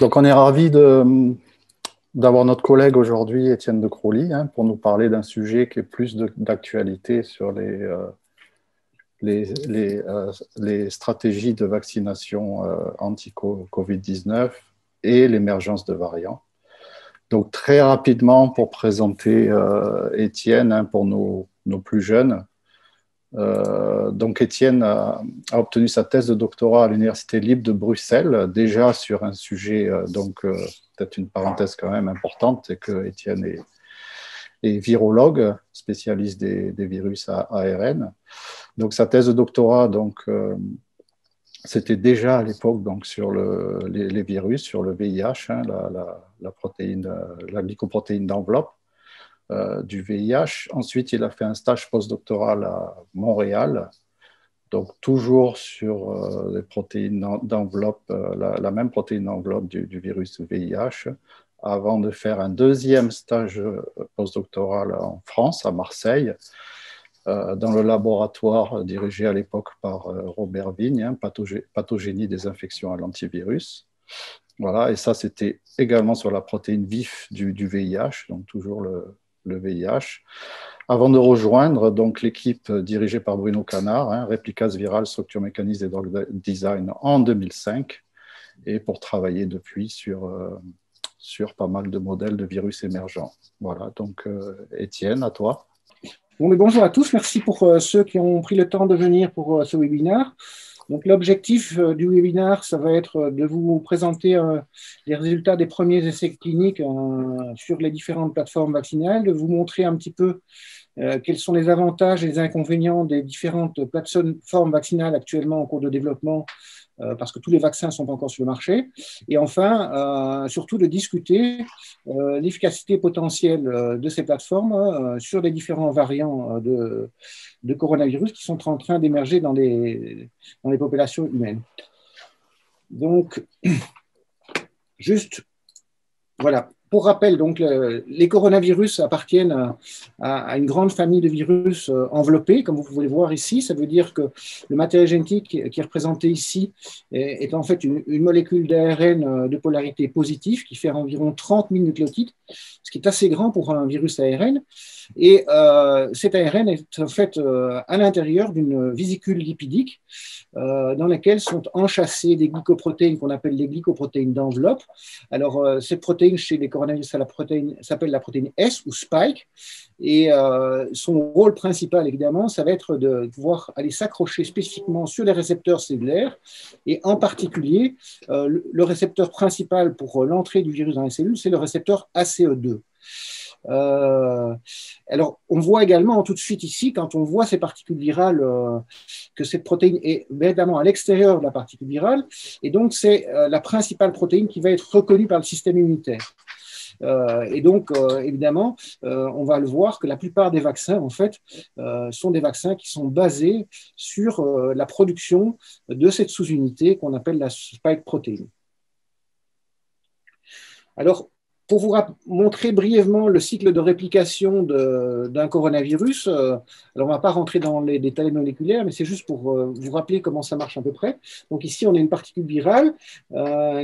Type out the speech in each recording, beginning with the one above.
Donc, on est ravis d'avoir notre collègue aujourd'hui, Étienne de Crowley, pour nous parler d'un sujet qui est plus d'actualité sur les stratégies de vaccination anti-Covid-19 et l'émergence de variants. Donc, très rapidement, pour présenter Étienne, pour nos plus jeunes. Donc, Étienne a obtenu sa thèse de doctorat à l'Université libre de Bruxelles, déjà sur un sujet, peut-être une parenthèse quand même importante, c'est que Étienne est virologue, spécialiste des virus à ARN. Donc, sa thèse de doctorat, c'était déjà à l'époque sur les virus, sur le VIH, la protéine, la glycoprotéine d'enveloppe du VIH. Ensuite, il a fait un stage postdoctoral à Montréal, donc toujours sur les protéines d'enveloppe, la même protéine d'enveloppe du virus VIH, avant de faire un deuxième stage postdoctoral en France, à Marseille, dans le laboratoire dirigé à l'époque par Robert Vigne, pathogénie des infections à l'antivirus. Voilà, et ça, c'était également sur la protéine vif du VIH, donc toujours le VIH, avant de rejoindre l'équipe dirigée par Bruno Canard, Réplicase virale, structure, mécanisme et drug design en 2005, et pour travailler depuis sur pas mal de modèles de virus émergents. Voilà, donc Étienne, à toi. Bon, mais bonjour à tous, merci pour ceux qui ont pris le temps de venir pour ce webinaire. Donc, l'objectif du webinaire, ça va être de vous présenter les résultats des premiers essais cliniques sur les différentes plateformes vaccinales, de vous montrer un petit peu quels sont les avantages et les inconvénients des différentes plateformes vaccinales actuellement en cours de développement, parce que tous les vaccins ne sont pas encore sur le marché. Et enfin, surtout de discuter l'efficacité potentielle de ces plateformes sur les différents variants de coronavirus qui sont en train d'émerger dans les populations humaines. Donc, juste, voilà. Pour rappel, donc, les coronavirus appartiennent à une grande famille de virus enveloppés, comme vous pouvez le voir ici. Ça veut dire que le matériel génétique qui est représenté ici est en fait une molécule d'ARN de polarité positive qui fait environ 30 000 nucléotides, ce qui est assez grand pour un virus ARN. Et cet ARN est en fait à l'intérieur d'une vésicule lipidique dans laquelle sont enchâssées des glycoprotéines qu'on appelle les glycoprotéines d'enveloppe. Alors, cette protéine chez les coronavirus s'appelle la protéine S ou spike. Et son rôle principal, évidemment, ça va être de pouvoir aller s'accrocher spécifiquement sur les récepteurs cellulaires. Et en particulier, le récepteur principal pour l'entrée du virus dans les cellules, c'est le récepteur ACE2. Alors, on voit également tout de suite ici, quand on voit ces particules virales, que cette protéine est évidemment à l'extérieur de la particule virale, et donc c'est la principale protéine qui va être reconnue par le système immunitaire. Et donc, évidemment, on va le voir que la plupart des vaccins, en fait, sont des vaccins qui sont basés sur la production de cette sous-unité qu'on appelle la spike protéine. Alors, pour vous montrer brièvement le cycle de réplication d'un coronavirus, alors on ne va pas rentrer dans les détails moléculaires, mais c'est juste pour vous rappeler comment ça marche à peu près. Donc ici, on a une particule virale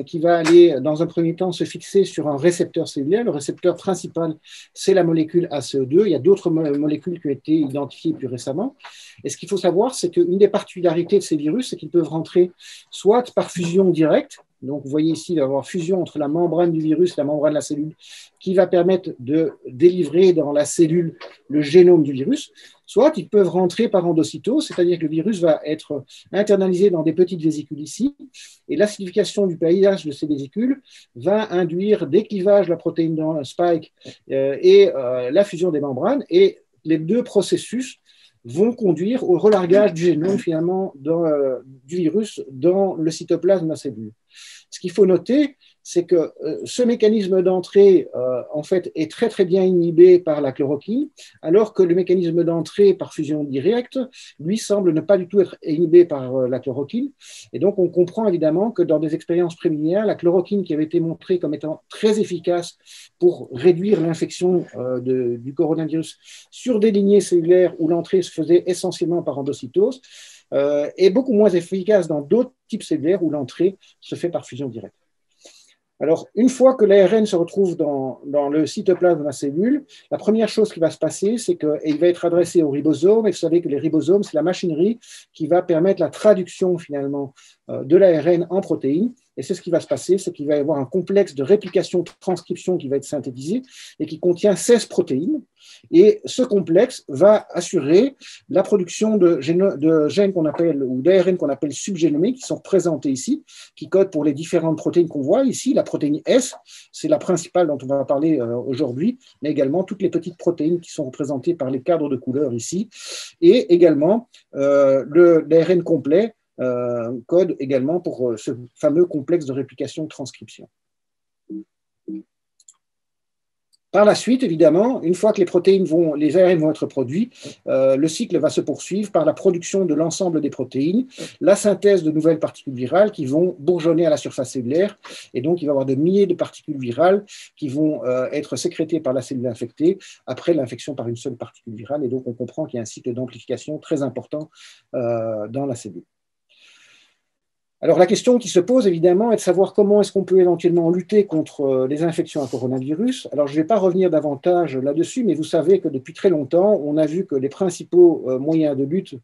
qui va aller, dans un premier temps, se fixer sur un récepteur cellulaire. Le récepteur principal, c'est la molécule ACE2. Il y a d'autres molécules qui ont été identifiées plus récemment. Et ce qu'il faut savoir, c'est qu'une des particularités de ces virus, c'est qu'ils peuvent rentrer soit par fusion directe. Donc, vous voyez ici, il va y avoir fusion entre la membrane du virus et la membrane de la cellule qui va permettre de délivrer dans la cellule le génome du virus. Soit ils peuvent rentrer par endocytose, c'est-à-dire que le virus va être internalisé dans des petites vésicules ici, et l'acidification du pH de ces vésicules va induire des clivages de la protéine spike et la fusion des membranes, et les deux processus vont conduire au relargage du génome finalement du virus dans le cytoplasme de la cellule. Ce qu'il faut noter, c'est que ce mécanisme d'entrée, en fait, est très, très bien inhibé par la chloroquine, alors que le mécanisme d'entrée par fusion directe, lui, semble ne pas du tout être inhibé par la chloroquine. Et donc, on comprend évidemment que dans des expériences préliminaires, la chloroquine qui avait été montrée comme étant très efficace pour réduire l'infection du coronavirus sur des lignées cellulaires où l'entrée se faisait essentiellement par endocytose, est beaucoup moins efficace dans d'autres types cellulaires où l'entrée se fait par fusion directe. Alors, une fois que l'ARN se retrouve dans le cytoplasme de la cellule, la première chose qui va se passer, c'est qu'il va être adressé au ribosome. Et vous savez que les ribosomes, c'est la machinerie qui va permettre la traduction finalement de l'ARN en protéines. Et c'est ce qui va se passer, c'est qu'il va y avoir un complexe de réplication-transcription qui va être synthétisé et qui contient 16 protéines. Et ce complexe va assurer la production de gènes qu'on appelle, ou d'ARN qu'on appelle subgénomiques, qui sont représentés ici, qui codent pour les différentes protéines qu'on voit ici. La protéine S, c'est la principale dont on va parler aujourd'hui, mais également toutes les petites protéines qui sont représentées par les cadres de couleurs ici. Et également l'ARN complet, code également pour ce fameux complexe de réplication-transcription. Par la suite, évidemment, une fois que les ARN vont être produits, le cycle va se poursuivre par la production de l'ensemble des protéines, la synthèse de nouvelles particules virales qui vont bourgeonner à la surface cellulaire, et donc il va y avoir de milliers de particules virales qui vont être sécrétées par la cellule infectée après l'infection par une seule particule virale, et donc on comprend qu'il y a un cycle d'amplification très important dans la cellule. Alors la question qui se pose évidemment est de savoir comment est-ce qu'on peut éventuellement lutter contre les infections à coronavirus. Alors je ne vais pas revenir davantage là-dessus, mais vous savez que depuis très longtemps, on a vu que les principaux moyens de lutte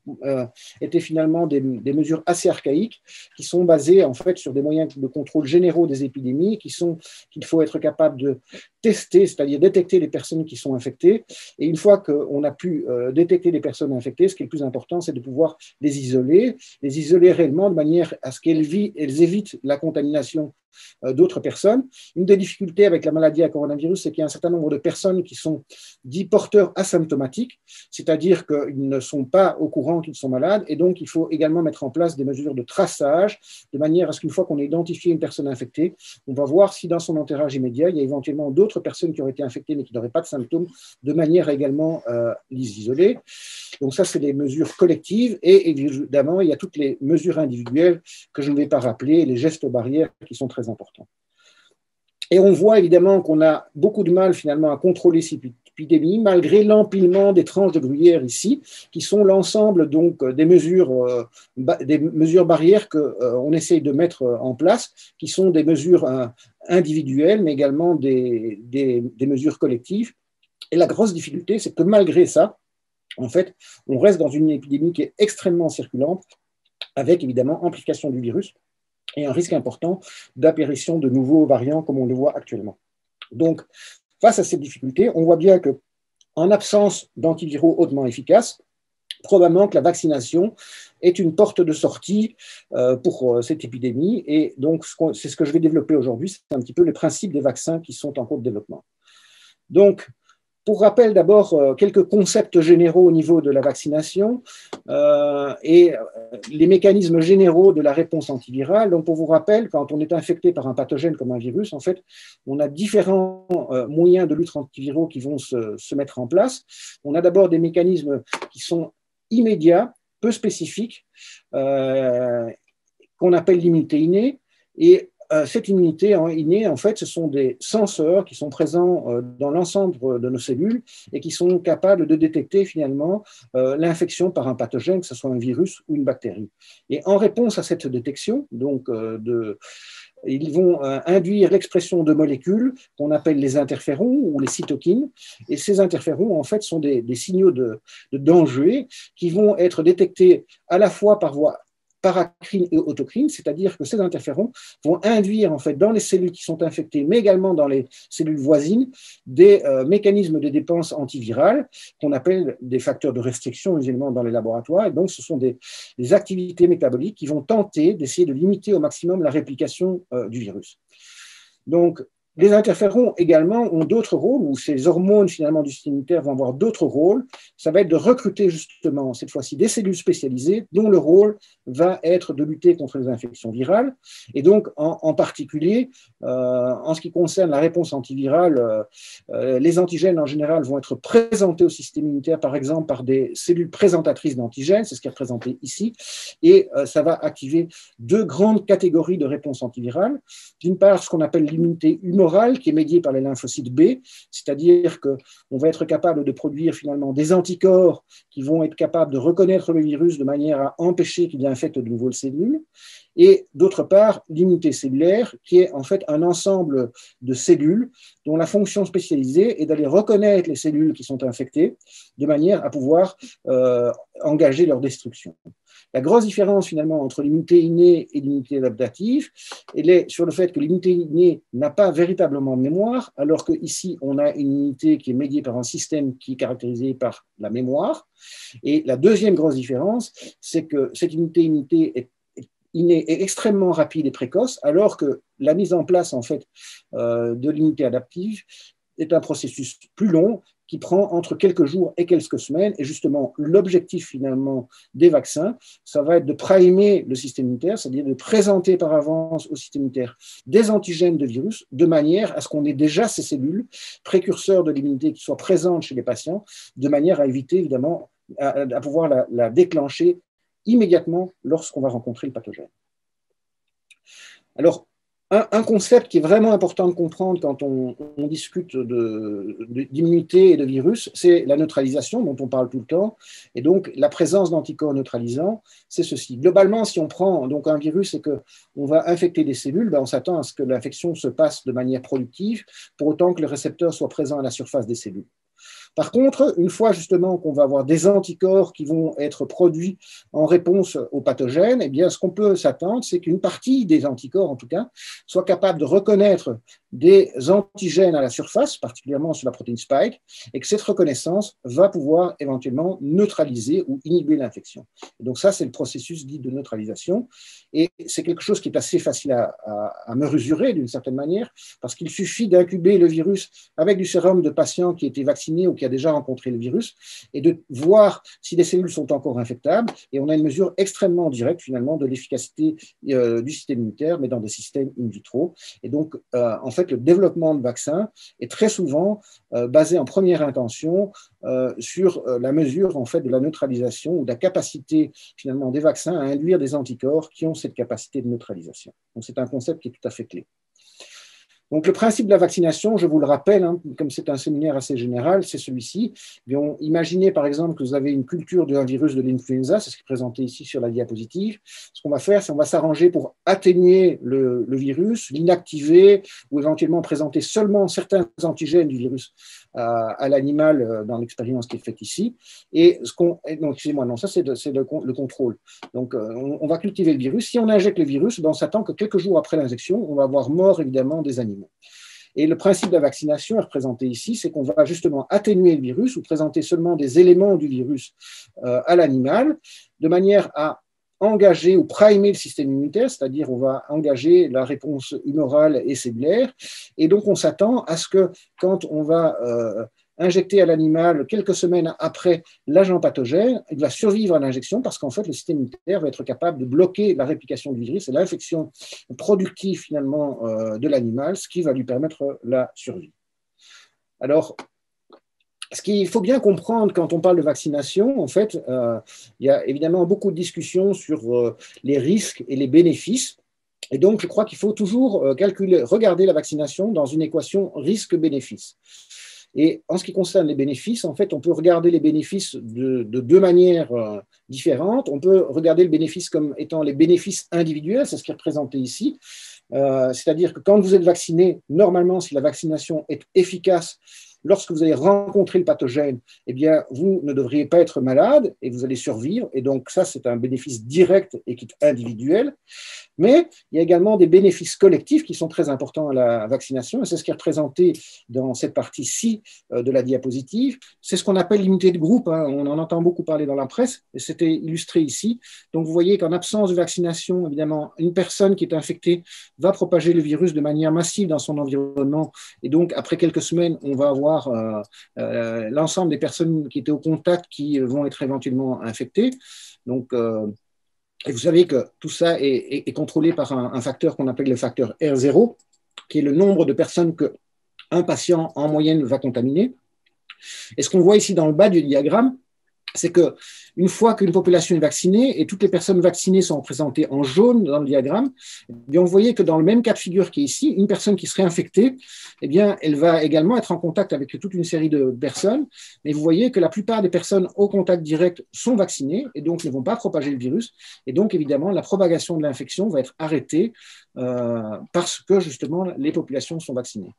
étaient finalement des mesures assez archaïques qui sont basées en fait sur des moyens de contrôle généraux des épidémies qu'il faut être capable de tester, c'est-à-dire détecter les personnes qui sont infectées. Et une fois qu'on a pu détecter les personnes infectées, ce qui est le plus important, c'est de pouvoir les isoler réellement de manière à ce qu'elles évitent la contamination d'autres personnes. Une des difficultés avec la maladie à coronavirus, c'est qu'il y a un certain nombre de personnes qui sont dits porteurs asymptomatiques, c'est-à-dire qu'ils ne sont pas au courant qu'ils sont malades, et donc il faut également mettre en place des mesures de traçage, de manière à ce qu'une fois qu'on a identifié une personne infectée, on va voir si dans son entourage immédiat, il y a éventuellement d'autres personnes qui auraient été infectées mais qui n'auraient pas de symptômes, de manière à également les isoler. Donc ça, c'est des mesures collectives, et évidemment, il y a toutes les mesures individuelles que je ne vais pas rappeler, les gestes barrières qui sont très importants. Et on voit évidemment qu'on a beaucoup de mal finalement à contrôler cette épidémie, malgré l'empilement des tranches de gruyère ici, qui sont l'ensemble donc des mesures barrières qu'on essaye de mettre en place, qui sont des mesures individuelles, mais également des mesures collectives. Et la grosse difficulté, c'est que malgré ça, en fait, on reste dans une épidémie qui est extrêmement circulante, avec évidemment amplification du virus et un risque important d'apparition de nouveaux variants comme on le voit actuellement. Donc, face à ces difficultés, on voit bien qu'en absence d'antiviraux hautement efficaces, probablement que la vaccination est une porte de sortie pour cette épidémie. Et donc, c'est ce que je vais développer aujourd'hui, c'est un petit peu les principes des vaccins qui sont en cours de développement. Donc, pour rappel, d'abord, quelques concepts généraux au niveau de la vaccination et les mécanismes généraux de la réponse antivirale. Donc, pour vous rappeler, quand on est infecté par un pathogène comme un virus, en fait, on a différents moyens de lutte antiviraux qui vont se mettre en place. On a d'abord des mécanismes qui sont immédiats, peu spécifiques, qu'on appelle l'immunité innée. Et cette immunité innée, en fait, ce sont des senseurs qui sont présents dans l'ensemble de nos cellules et qui sont capables de détecter finalement l'infection par un pathogène, que ce soit un virus ou une bactérie. Et en réponse à cette détection, donc, ils vont induire l'expression de molécules qu'on appelle les interférons ou les cytokines. Et ces interférons, en fait, sont des signaux de danger qui vont être détectés à la fois par voie paracrine et autocrine, c'est-à-dire que ces interférons vont induire en fait dans les cellules qui sont infectées, mais également dans les cellules voisines, des mécanismes de défense antivirale qu'on appelle des facteurs de restriction usuellement dans les laboratoires. Et donc, ce sont des activités métaboliques qui vont tenter d'essayer de limiter au maximum la réplication du virus. Donc, les interférons également ont d'autres rôles, ou ces hormones finalement du système immunitaire vont avoir d'autres rôles. Ça va être de recruter justement cette fois-ci des cellules spécialisées dont le rôle va être de lutter contre les infections virales. Et donc en particulier, en ce qui concerne la réponse antivirale, les antigènes en général vont être présentés au système immunitaire par exemple par des cellules présentatrices d'antigènes, c'est ce qui est représenté ici, et ça va activer deux grandes catégories de réponses antivirales. D'une part, ce qu'on appelle l'immunité humaine humoral qui est médié par les lymphocytes B, c'est-à-dire qu'on va être capable de produire finalement des anticorps qui vont être capables de reconnaître le virus de manière à empêcher qu'il infecte de nouvelles cellules. Et d'autre part, l'immunité cellulaire, qui est en fait un ensemble de cellules dont la fonction spécialisée est d'aller reconnaître les cellules qui sont infectées de manière à pouvoir engager leur destruction. La grosse différence finalement entre l'immunité innée et l'immunité adaptative, elle est sur le fait que l'immunité innée n'a pas véritablement de mémoire, alors qu'ici on a une immunité qui est médiée par un système qui est caractérisé par la mémoire. Et la deuxième grosse différence, c'est que cette immunité innée est extrêmement rapide et précoce, alors que la mise en place en fait de l'immunité adaptive est un processus plus long qui prend entre quelques jours et quelques semaines. Et justement, l'objectif finalement des vaccins, ça va être de primer le système immunitaire, c'est-à-dire de présenter par avance au système immunitaire des antigènes de virus, de manière à ce qu'on ait déjà ces cellules précurseurs de l'immunité qui soient présentes chez les patients, de manière à éviter évidemment à pouvoir la déclencher immédiatement lorsqu'on va rencontrer le pathogène. Alors, un concept qui est vraiment important de comprendre quand on discute d'immunité et de virus, c'est la neutralisation dont on parle tout le temps. Et donc, la présence d'anticorps neutralisants, c'est ceci. Globalement, si on prend donc un virus et qu'on va infecter des cellules, ben on s'attend à ce que l'infection se passe de manière productive, pour autant que le récepteur soit présent à la surface des cellules. Par contre, une fois justement qu'on va avoir des anticorps qui vont être produits en réponse aux pathogènes, eh bien, ce qu'on peut s'attendre, c'est qu'une partie des anticorps, en tout cas, soit capable de reconnaître des antigènes à la surface, particulièrement sur la protéine spike, et que cette reconnaissance va pouvoir éventuellement neutraliser ou inhiber l'infection. Donc ça, c'est le processus dit de neutralisation, et c'est quelque chose qui est assez facile à mesurer d'une certaine manière, parce qu'il suffit d'incuber le virus avec du sérum de patients qui étaient vaccinés ou qui a déjà rencontré le virus, et de voir si les cellules sont encore infectables, et on a une mesure extrêmement directe finalement de l'efficacité du système immunitaire, mais dans des systèmes in vitro. Et donc, en fait, le développement de vaccins est très souvent basé en première intention sur la mesure en fait de la neutralisation ou de la capacité finalement des vaccins à induire des anticorps qui ont cette capacité de neutralisation. Donc, c'est un concept qui est tout à fait clé. Donc, le principe de la vaccination, je vous le rappelle, hein, comme c'est un séminaire assez général, c'est celui-ci. Imaginez par exemple que vous avez une culture d'un virus de l'influenza, c'est ce qui est présenté ici sur la diapositive. Ce qu'on va faire, c'est qu'on va s'arranger pour atténuer le virus, l'inactiver ou éventuellement présenter seulement certains antigènes du virus à l'animal dans l'expérience qui est faite ici. Et non, excusez-moi, non, ça c'est le contrôle. Donc, on va cultiver le virus. Si on injecte le virus, on s'attend que quelques jours après l'injection, on va avoir mort évidemment des animaux. Et le principe de la vaccination est représenté ici, c'est qu'on va justement atténuer le virus ou présenter seulement des éléments du virus à l'animal, de manière à engager ou primer le système immunitaire, c'est-à-dire on va engager la réponse humorale et cellulaire. Et donc on s'attend à ce que quand on va injecter à l'animal quelques semaines après l'agent pathogène, il va survivre à l'injection parce qu'en fait, le système immunitaire va être capable de bloquer la réplication du virus et l'infection productive finalement de l'animal, ce qui va lui permettre la survie. Alors, ce qu'il faut bien comprendre quand on parle de vaccination, en fait, il y a évidemment beaucoup de discussions sur les risques et les bénéfices. Et donc, je crois qu'il faut toujours regarder la vaccination dans une équation risque-bénéfice. Et en ce qui concerne les bénéfices, en fait, on peut regarder les bénéfices de deux manières différentes. On peut regarder le bénéfice comme étant les bénéfices individuels, c'est ce qui est représenté ici. C'est-à-dire que quand vous êtes vacciné, normalement, si la vaccination est efficace, lorsque vous allez rencontrer le pathogène, eh bien, vous ne devriez pas être malade et vous allez survivre. Et donc, ça, c'est un bénéfice direct et qui est individuel. Mais il y a également des bénéfices collectifs qui sont très importants à la vaccination. Et c'est ce qui est représenté dans cette partie-ci de la diapositive. C'est ce qu'on appelle l'immunité de groupe. Hein. On en entend beaucoup parler dans la presse. Et c'était illustré ici. Donc, vous voyez qu'en absence de vaccination, évidemment, une personne qui est infectée va propager le virus de manière massive dans son environnement. Et donc, après quelques semaines, on va avoir l'ensemble des personnes qui étaient au contact qui vont être éventuellement infectées. Donc, et vous savez que tout ça est contrôlé par un facteur qu'on appelle le facteur R0, qui est le nombre de personnes qu'un patient en moyenne va contaminer. Et ce qu'on voit ici dans le bas du diagramme, c'est qu'une fois qu'une population est vaccinée et toutes les personnes vaccinées sont représentées en jaune dans le diagramme, eh bien, on voyait que dans le même cas de figure qui est ici, une personne qui serait infectée, eh bien, elle va également être en contact avec toute une série de personnes. Mais vous voyez que la plupart des personnes au contact direct sont vaccinées et donc ne vont pas propager le virus. Et donc, évidemment, la propagation de l'infection va être arrêtée parce que, justement, les populations sont vaccinées.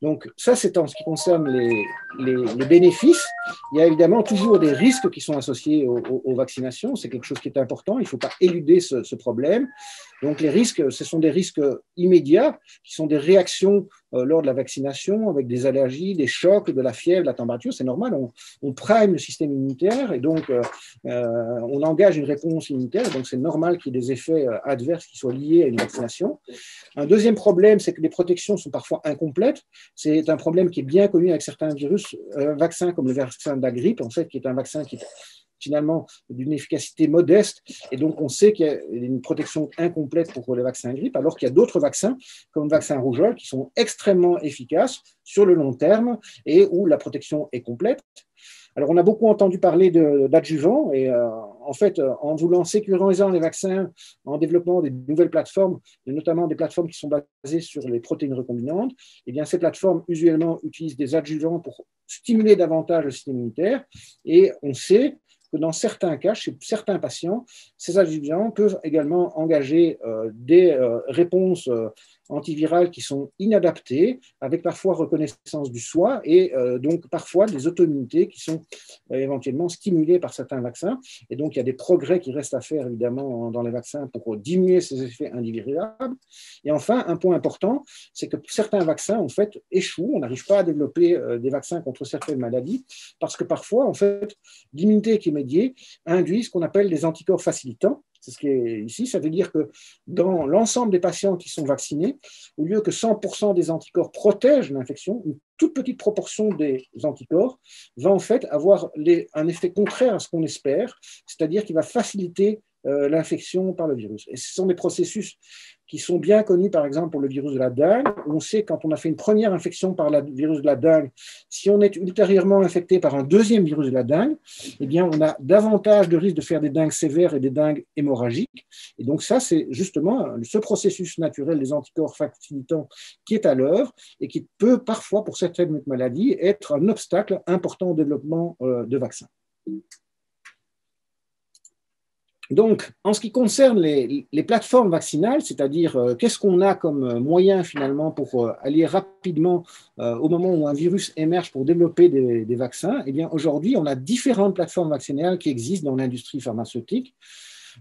Donc ça, c'est en ce qui concerne les bénéfices. Il y a évidemment toujours des risques qui sont associés aux vaccinations. C'est quelque chose qui est important. Il ne faut pas éluder ce problème. Donc les risques, ce sont des risques immédiats, qui sont des réactions lors de la vaccination, avec des allergies, des chocs, de la fièvre, de la température. C'est normal, on prime le système immunitaire et donc on engage une réponse immunitaire. Donc c'est normal qu'il y ait des effets adverses qui soient liés à une vaccination. Un deuxième problème, c'est que les protections sont parfois incomplètes. C'est un problème qui est bien connu avec certains virus, vaccins comme le vaccin de la grippe, en fait, qui est un vaccin qui est finalement d'une efficacité modeste, et donc on sait qu'il y a une protection incomplète pour les vaccins grippe, alors qu'il y a d'autres vaccins, comme le vaccin rougeole, qui sont extrêmement efficaces sur le long terme et où la protection est complète. Alors, on a beaucoup entendu parler d'adjuvants et en fait, en voulant sécuriser les vaccins, en développant des nouvelles plateformes, et notamment des plateformes qui sont basées sur les protéines recombinantes, eh bien, ces plateformes usuellement utilisent des adjuvants pour stimuler davantage le système immunitaire et on sait que dans certains cas, chez certains patients, ces adjuvants peuvent également engager des réponses antivirales qui sont inadaptées, avec parfois reconnaissance du soi et donc parfois des auto-immunités qui sont éventuellement stimulées par certains vaccins. Et donc, il y a des progrès qui restent à faire, évidemment, dans les vaccins pour diminuer ces effets individuables. Et enfin, un point important, c'est que certains vaccins, en fait, échouent. On n'arrive pas à développer des vaccins contre certaines maladies parce que parfois, en fait, l'immunité qui est médiée induit ce qu'on appelle des anticorps facilitants. C'est ce qui est ici. Ça veut dire que dans l'ensemble des patients qui sont vaccinés, au lieu que 100% des anticorps protègent l'infection, une toute petite proportion des anticorps va en fait avoir un effet contraire à ce qu'on espère, c'est-à-dire qu'il va faciliter l'infection par le virus. Et ce sont des processus qui sont bien connus, par exemple, pour le virus de la dengue. On sait quand on a fait une première infection par le virus de la dengue, si on est ultérieurement infecté par un deuxième virus de la dengue, eh bien, on a davantage de risques de faire des dengues sévères et des dengues hémorragiques. Et donc ça, c'est justement ce processus naturel des anticorps facilitants qui est à l'œuvre et qui peut parfois, pour certaines maladies, être un obstacle important au développement de vaccins. Donc, en ce qui concerne les plateformes vaccinales, c'est-à-dire qu'est-ce qu'on a comme moyen finalement pour aller rapidement au moment où un virus émerge pour développer des vaccins, eh bien aujourd'hui, on a différentes plateformes vaccinales qui existent dans l'industrie pharmaceutique,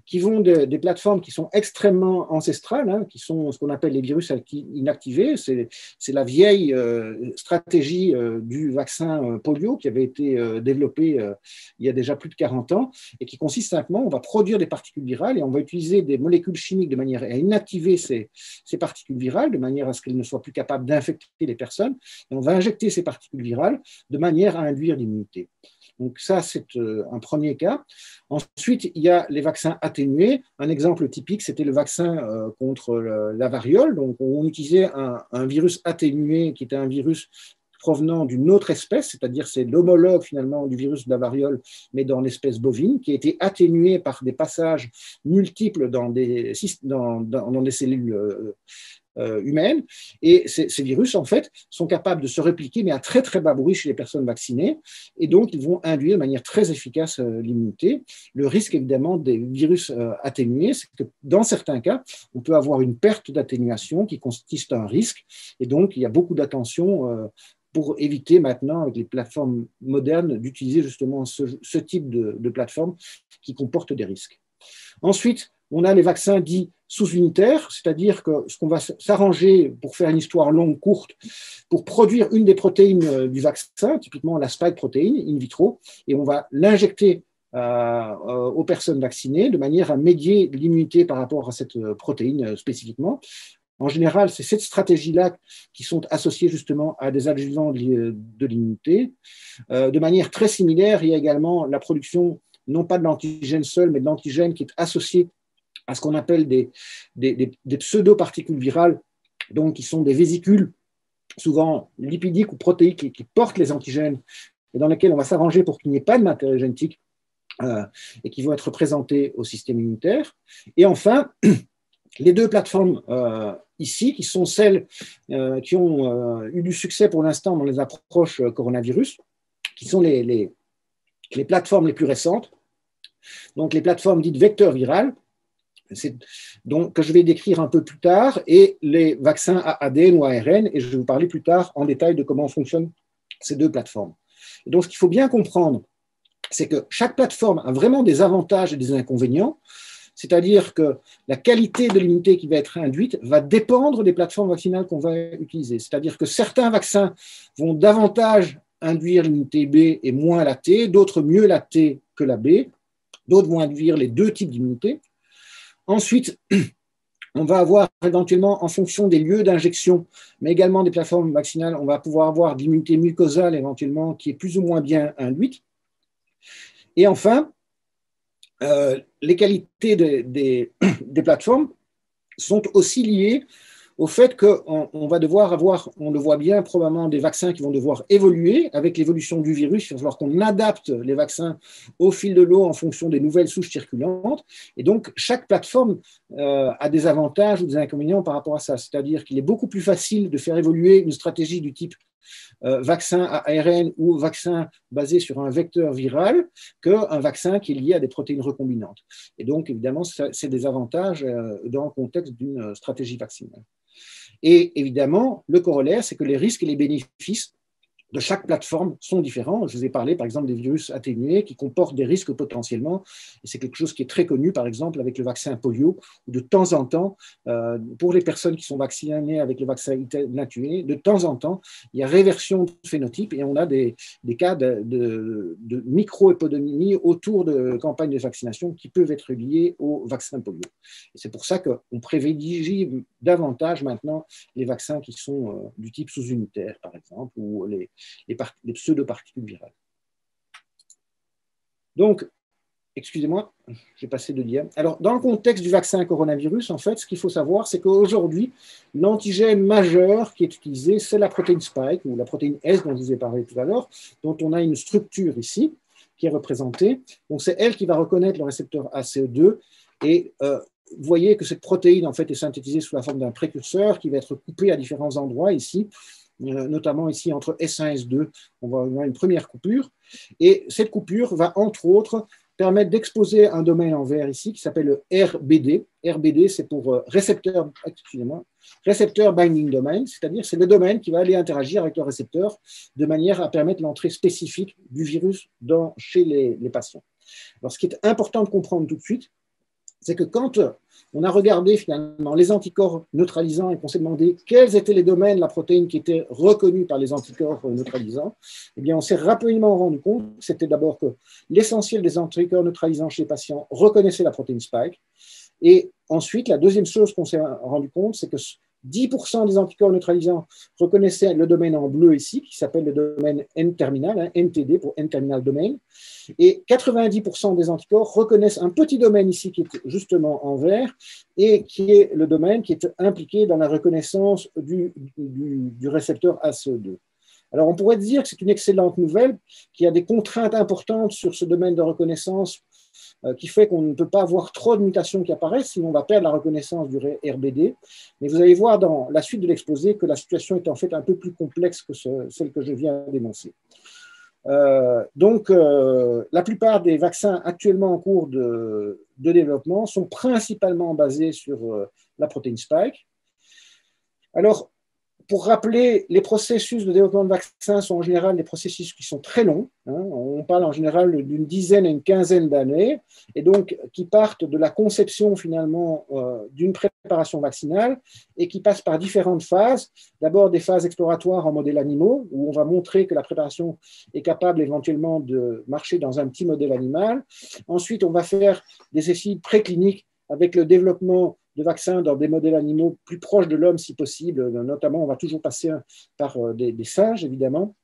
qui vont des plateformes qui sont extrêmement ancestrales, hein, qui sont ce qu'on appelle les virus inactivés. C'est la vieille stratégie du vaccin polio qui avait été développée il y a déjà plus de 40 ans et qui consiste simplement, on va produire des particules virales et on va utiliser des molécules chimiques de manière à inactiver ces particules virales, de manière à ce qu'elles ne soient plus capables d'infecter les personnes. Et on va injecter ces particules virales de manière à induire l'immunité. Donc ça, c'est un premier cas. Ensuite, il y a les vaccins atténués. Un exemple typique, c'était le vaccin contre la variole. Donc, on utilisait un virus atténué qui était un virus provenant d'une autre espèce, c'est-à-dire c'est l'homologue finalement du virus de la variole, mais dans l'espèce bovine, qui a été atténué par des passages multiples dans des cellules humaines. Et ces virus, en fait, sont capables de se répliquer, mais à très, très bas bruit chez les personnes vaccinées. Et donc, ils vont induire de manière très efficace l'immunité. Le risque, évidemment, des virus atténués, c'est que dans certains cas, on peut avoir une perte d'atténuation qui constitue un risque. Et donc, il y a beaucoup d'attention pour éviter maintenant, avec les plateformes modernes, d'utiliser justement ce type de plateforme qui comporte des risques. Ensuite, on a les vaccins dits sous-unitaires, c'est-à-dire que ce qu'on va s'arranger, pour faire une histoire longue, courte, pour produire une des protéines du vaccin, typiquement la spike protéine in vitro, et on va l'injecter aux personnes vaccinées de manière à médier l'immunité par rapport à cette protéine spécifiquement. En général, c'est cette stratégie-là qui sont associées justement à des adjuvants de l'immunité. De manière très similaire, il y a également la production non pas de l'antigène seul, mais de l'antigène qui est associé à ce qu'on appelle des pseudo-particules virales, donc qui sont des vésicules souvent lipidiques ou protéiques qui portent les antigènes et dans lesquelles on va s'arranger pour qu'il n'y ait pas de matériel génétique et qui vont être présentés au système immunitaire. Et enfin, les deux plateformes ici, qui sont celles qui ont eu du succès pour l'instant dans les approches coronavirus, qui sont les plateformes les plus récentes, donc les plateformes dites vecteurs virales, donc, que je vais décrire un peu plus tard, et les vaccins à ADN ou ARN, et je vais vous parler plus tard en détail de comment fonctionnent ces deux plateformes. Et donc, ce qu'il faut bien comprendre, c'est que chaque plateforme a vraiment des avantages et des inconvénients, c'est-à-dire que la qualité de l'immunité qui va être induite va dépendre des plateformes vaccinales qu'on va utiliser. C'est-à-dire que certains vaccins vont davantage induire l'immunité B et moins la T, d'autres mieux la T que la B, d'autres vont induire les deux types d'immunité. Ensuite, on va avoir éventuellement, en fonction des lieux d'injection, mais également des plateformes vaccinales, on va pouvoir avoir de l'immunité mucosale éventuellement qui est plus ou moins bien induite. Et enfin, les qualités des plateformes sont aussi liées au fait qu'on va devoir avoir, on le voit bien, probablement des vaccins qui vont devoir évoluer avec l'évolution du virus. Il va falloir qu'on adapte les vaccins au fil de l'eau en fonction des nouvelles souches circulantes. Et donc, chaque plateforme a des avantages ou des inconvénients par rapport à ça. C'est-à-dire qu'il est beaucoup plus facile de faire évoluer une stratégie du type vaccin à ARN ou vaccin basé sur un vecteur viral qu'un vaccin qui est lié à des protéines recombinantes. Et donc, évidemment, c'est des avantages dans le contexte d'une stratégie vaccinale. Et évidemment, le corollaire, c'est que les risques et les bénéfices de chaque plateforme sont différents. Je vous ai parlé, par exemple, des virus atténués qui comportent des risques potentiellement. Et c'est quelque chose qui est très connu, par exemple, avec le vaccin polio, où de temps en temps, pour les personnes qui sont vaccinées avec le vaccin inatténué, de temps en temps, il y a réversion de phénotype et on a des cas de micro-épidémie autour de campagnes de vaccination qui peuvent être liées au vaccin polio. Et c'est pour ça qu'on privilégie davantage maintenant les vaccins qui sont du type sous-unitaire, par exemple, ou les pseudo-particules virales. Donc, excusez-moi, j'ai passé de dia. Alors, dans le contexte du vaccin coronavirus, en fait, ce qu'il faut savoir, c'est qu'aujourd'hui, l'antigène majeur qui est utilisé, c'est la protéine Spike, ou la protéine S dont je vous ai parlé tout à l'heure, dont on a une structure ici, qui est représentée. Donc, c'est elle qui va reconnaître le récepteur ACE2, et vous voyez que cette protéine, en fait, est synthétisée sous la forme d'un précurseur qui va être coupé à différents endroits ici, notamment ici entre S1 et S2, on va avoir une première coupure. Et cette coupure va, entre autres, permettre d'exposer un domaine en vert ici qui s'appelle le RBD. RBD, c'est pour récepteur binding domain, c'est-à-dire c'est le domaine qui va aller interagir avec le récepteur de manière à permettre l'entrée spécifique du virus chez les patients. Alors, ce qui est important de comprendre tout de suite, c'est que quand on a regardé finalement les anticorps neutralisants et qu'on s'est demandé quels étaient les domaines de la protéine qui étaient reconnus par les anticorps neutralisants, eh bien on s'est rapidement rendu compte que c'était d'abord que l'essentiel des anticorps neutralisants chez les patients reconnaissait la protéine Spike. Et ensuite, la deuxième chose qu'on s'est rendu compte, c'est que 10% des anticorps neutralisants reconnaissaient le domaine en bleu ici, qui s'appelle le domaine N-terminal, NTD pour N-terminal domain, et 90% des anticorps reconnaissent un petit domaine ici qui est justement en vert, et qui est le domaine qui est impliqué dans la reconnaissance du récepteur ACE2. Alors, on pourrait dire que c'est une excellente nouvelle, qu'il y a des contraintes importantes sur ce domaine de reconnaissance qui fait qu'on ne peut pas avoir trop de mutations qui apparaissent, sinon on va perdre la reconnaissance du RBD. Mais vous allez voir dans la suite de l'exposé que la situation est en fait un peu plus complexe que celle que je viens d'énoncer. Donc, la plupart des vaccins actuellement en cours de développement sont principalement basés sur la protéine Spike. Alors, pour rappeler, les processus de développement de vaccins sont en général des processus qui sont très longs. On parle en général d'une dizaine à une quinzaine d'années, et donc qui partent de la conception finalement d'une préparation vaccinale et qui passent par différentes phases. D'abord des phases exploratoires en modèles animaux, où on va montrer que la préparation est capable éventuellement de marcher dans un petit modèle animal. Ensuite, on va faire des essais précliniques avec le développement de vaccins dans des modèles animaux plus proches de l'homme si possible, notamment on va toujours passer par des singes évidemment,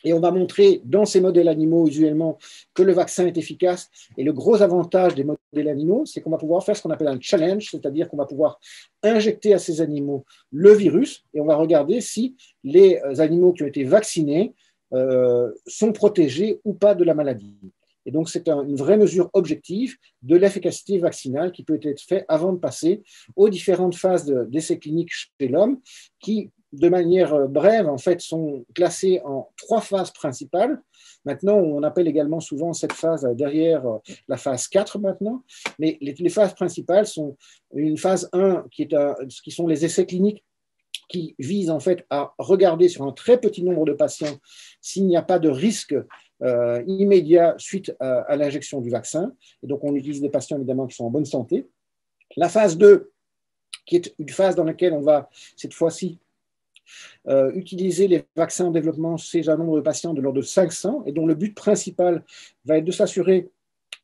et on va montrer dans ces modèles animaux usuellement que le vaccin est efficace. Et le gros avantage des modèles animaux, c'est qu'on va pouvoir faire ce qu'on appelle un challenge, c'est-à-dire qu'on va pouvoir injecter à ces animaux le virus et on va regarder si les animaux qui ont été vaccinés sont protégés ou pas de la maladie. Et donc, c'est une vraie mesure objective de l'efficacité vaccinale qui peut être faite avant de passer aux différentes phases d'essais cliniques chez l'homme, qui, de manière brève, en fait, sont classées en 3 phases principales. Maintenant, on appelle également souvent cette phase derrière la phase 4 maintenant, mais les phases principales sont une phase 1 qui sont les essais cliniques qui vise en fait à regarder sur un très petit nombre de patients s'il n'y a pas de risque immédiat suite à l'injection du vaccin. Et donc, on utilise des patients évidemment qui sont en bonne santé. La phase 2, qui est une phase dans laquelle on va cette fois-ci utiliser les vaccins en développement chez un nombre de patients de l'ordre de 500 et dont le but principal va être de s'assurer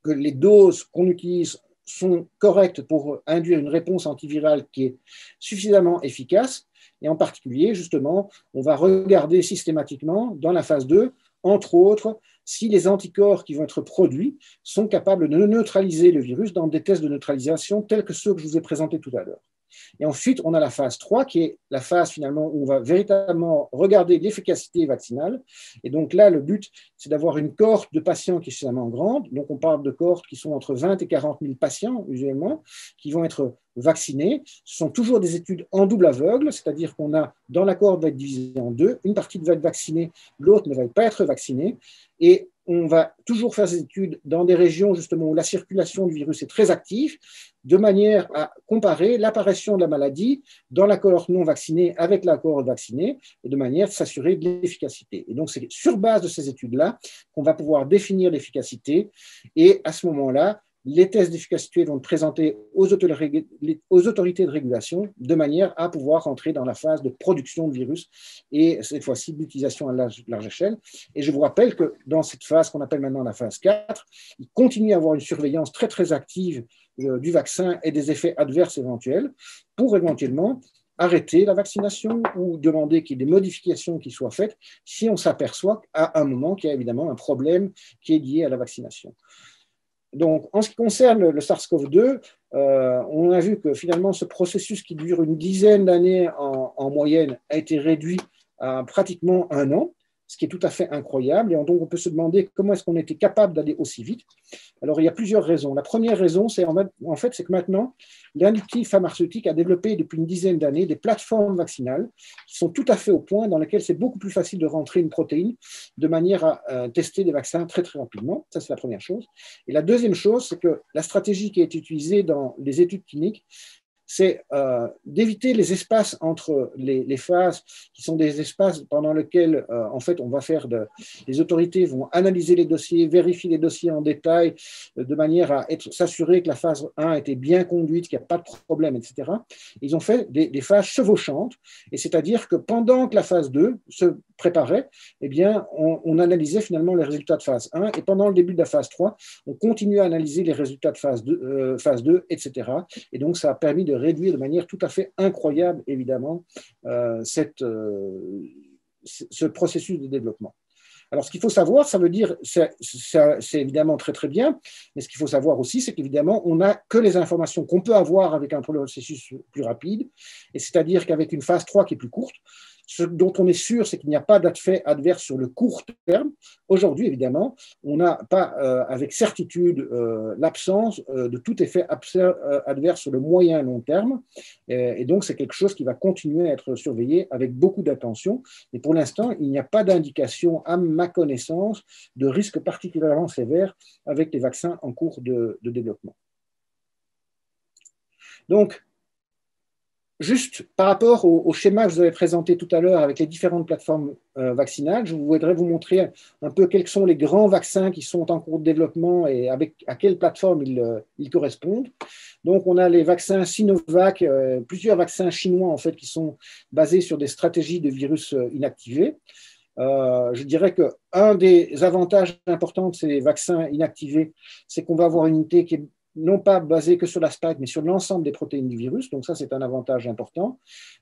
que les doses qu'on utilise sont correctes pour induire une réponse antivirale qui est suffisamment efficace. Et en particulier, justement, on va regarder systématiquement dans la phase 2, entre autres, si les anticorps qui vont être produits sont capables de neutraliser le virus dans des tests de neutralisation tels que ceux que je vous ai présentés tout à l'heure. Et ensuite, on a la phase 3, qui est la phase finalement où on va véritablement regarder l'efficacité vaccinale. Et donc là, le but, c'est d'avoir une cohorte de patients qui est suffisamment grande. Donc on parle de cohortes qui sont entre 20 et 40 000 patients, usuellement, qui vont être vaccinés. Ce sont toujours des études en double aveugle, c'est-à-dire qu'on a, dans la cohorte va être divisée en 2, une partie va être vaccinée, l'autre ne va pas être vaccinée. Et on va toujours faire ces études dans des régions justement où la circulation du virus est très active, de manière à comparer l'apparition de la maladie dans la cohorte non vaccinée avec la cohorte vaccinée, et de manière à s'assurer de l'efficacité. Et donc, c'est sur base de ces études-là qu'on va pouvoir définir l'efficacité, et à ce moment-là, les tests d'efficacité vont être présentés aux autorités de régulation de manière à pouvoir entrer dans la phase de production de virus et cette fois-ci d'utilisation à large échelle. Et je vous rappelle que dans cette phase qu'on appelle maintenant la phase 4, il continue à avoir une surveillance très très active du vaccin et des effets adverses éventuels pour éventuellement arrêter la vaccination ou demander qu'il y ait des modifications qui soient faites si on s'aperçoit à un moment qu'il y a évidemment un problème qui est lié à la vaccination. Donc, en ce qui concerne le SARS-CoV-2, on a vu que finalement, ce processus qui dure une dizaine d'années en moyenne a été réduit à pratiquement 1 an, ce qui est tout à fait incroyable. Et donc, on peut se demander comment est-ce qu'on était capable d'aller aussi vite. Alors, il y a plusieurs raisons. La première raison, c'est en fait, c'est que maintenant, l'industrie pharmaceutique a développé depuis une dizaine d'années des plateformes vaccinales qui sont tout à fait au point, dans lesquelles c'est beaucoup plus facile de rentrer une protéine de manière à tester des vaccins très, très rapidement. Ça, c'est la première chose. Et la deuxième chose, c'est que la stratégie qui a été utilisée dans les études cliniques, c'est d'éviter les espaces entre les phases, qui sont des espaces pendant lesquels, en fait, on va faire les autorités vont analyser les dossiers, vérifier les dossiers en détail, de manière à s'assurer que la phase 1 était bien conduite, qu'il n'y a pas de problème, etc. Ils ont fait des phases chevauchantes, et c'est-à-dire que pendant que la phase 2 se préparait, eh bien, on analysait finalement les résultats de phase 1, et pendant le début de la phase 3, on continuait à analyser les résultats de phase 2, etc. Et donc, ça a permis de réduire de manière tout à fait incroyable, évidemment, ce processus de développement. Alors, ce qu'il faut savoir, ça veut dire, c'est évidemment très, très bien, mais ce qu'il faut savoir aussi, c'est qu'évidemment, on n'a que les informations qu'on peut avoir avec un processus plus rapide, et c'est-à-dire qu'avec une phase 3 qui est plus courte, ce dont on est sûr, c'est qu'il n'y a pas d'effet adverse sur le court terme. Aujourd'hui, évidemment, on n'a pas avec certitude l'absence de tout effet adverse sur le moyen et long terme. Et donc, c'est quelque chose qui va continuer à être surveillé avec beaucoup d'attention. Mais pour l'instant, il n'y a pas d'indication, à ma connaissance, de risque particulièrement sévère avec les vaccins en cours de développement. Donc, juste par rapport au schéma que je vous avais présenté tout à l'heure avec les différentes plateformes vaccinales, je voudrais vous montrer un peu quels sont les grands vaccins qui sont en cours de développement et à quelle plateforme ils correspondent. Donc, on a les vaccins Sinovac, plusieurs vaccins chinois en fait qui sont basés sur des stratégies de virus inactivés. Je dirais qu'un des avantages importants de ces vaccins inactivés, c'est qu'on va avoir une unité qui est non pas basé que sur la spike, mais sur l'ensemble des protéines du virus. Donc ça, c'est un avantage important.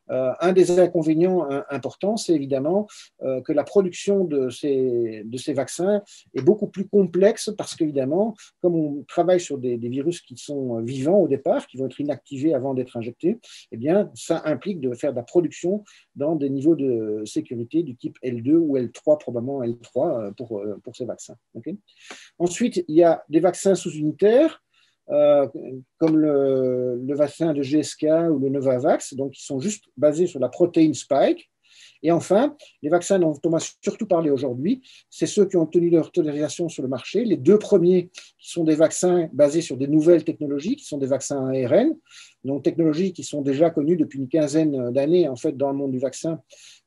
Un des inconvénients importants, c'est évidemment que la production de ces vaccins est beaucoup plus complexe parce qu'évidemment, comme on travaille sur des virus qui sont vivants au départ, qui vont être inactivés avant d'être injectés, eh bien, ça implique de faire de la production dans des niveaux de sécurité du type L2 ou L3, probablement L3 pour ces vaccins. Okay. Ensuite, il y a des vaccins sous-unitaires, comme le vaccin de GSK ou le Novavax, donc qui sont juste basés sur la protéine spike. Et enfin, les vaccins dont on va surtout parler aujourd'hui, c'est ceux qui ont obtenu leur autorisation sur le marché. Les deux premiers, qui sont des vaccins basés sur des nouvelles technologies, qui sont des vaccins ARN, donc technologies qui sont déjà connues depuis une quinzaine d'années en fait dans le monde du vaccin,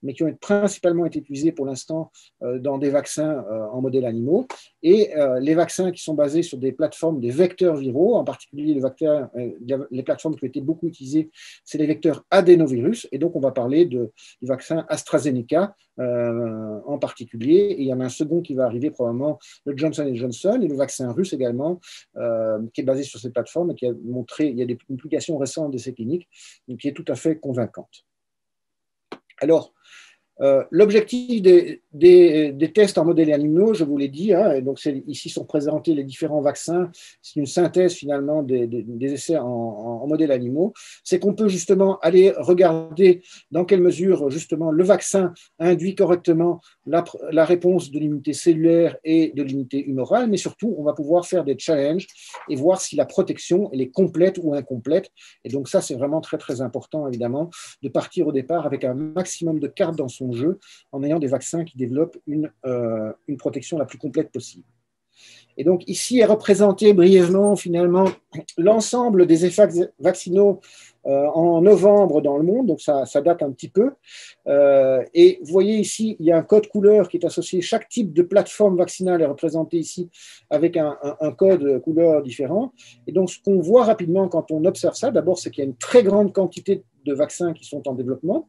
mais qui ont principalement été utilisées pour l'instant dans des vaccins en modèles animaux, et les vaccins qui sont basés sur des plateformes, des vecteurs viraux, en particulier les plateformes qui ont été beaucoup utilisées, c'est les vecteurs adénovirus, et donc on va parler du vaccin AstraZeneca en particulier, et il y en a un second qui va arriver probablement, le Johnson & Johnson, et le vaccin russe également, qui est basé sur ces plateformes et qui a montré, il y a des implications récentes d'essais cliniques, qui est tout à fait convaincante. Alors, l'objectif des tests en modèles animaux, je vous l'ai dit, hein, et donc ici sont présentés les différents vaccins, c'est une synthèse finalement des essais en modèles animaux, c'est qu'on peut justement aller regarder dans quelle mesure justement le vaccin induit correctement la réponse de l'immunité cellulaire et de l'immunité humorale, mais surtout on va pouvoir faire des challenges et voir si la protection elle est complète ou incomplète, et donc ça c'est vraiment très très important évidemment de partir au départ avec un maximum de cartes dans son jeu en ayant des vaccins qui développent une protection la plus complète possible. Et donc ici est représenté brièvement finalement l'ensemble des effets vaccinaux en novembre dans le monde, donc ça date un petit peu. Et vous voyez ici, il y a un code couleur qui est associé, chaque type de plateforme vaccinale est représenté ici avec un code couleur différent. Et donc ce qu'on voit rapidement quand on observe ça, d'abord c'est qu'il y a une très grande quantité de vaccins qui sont en développement.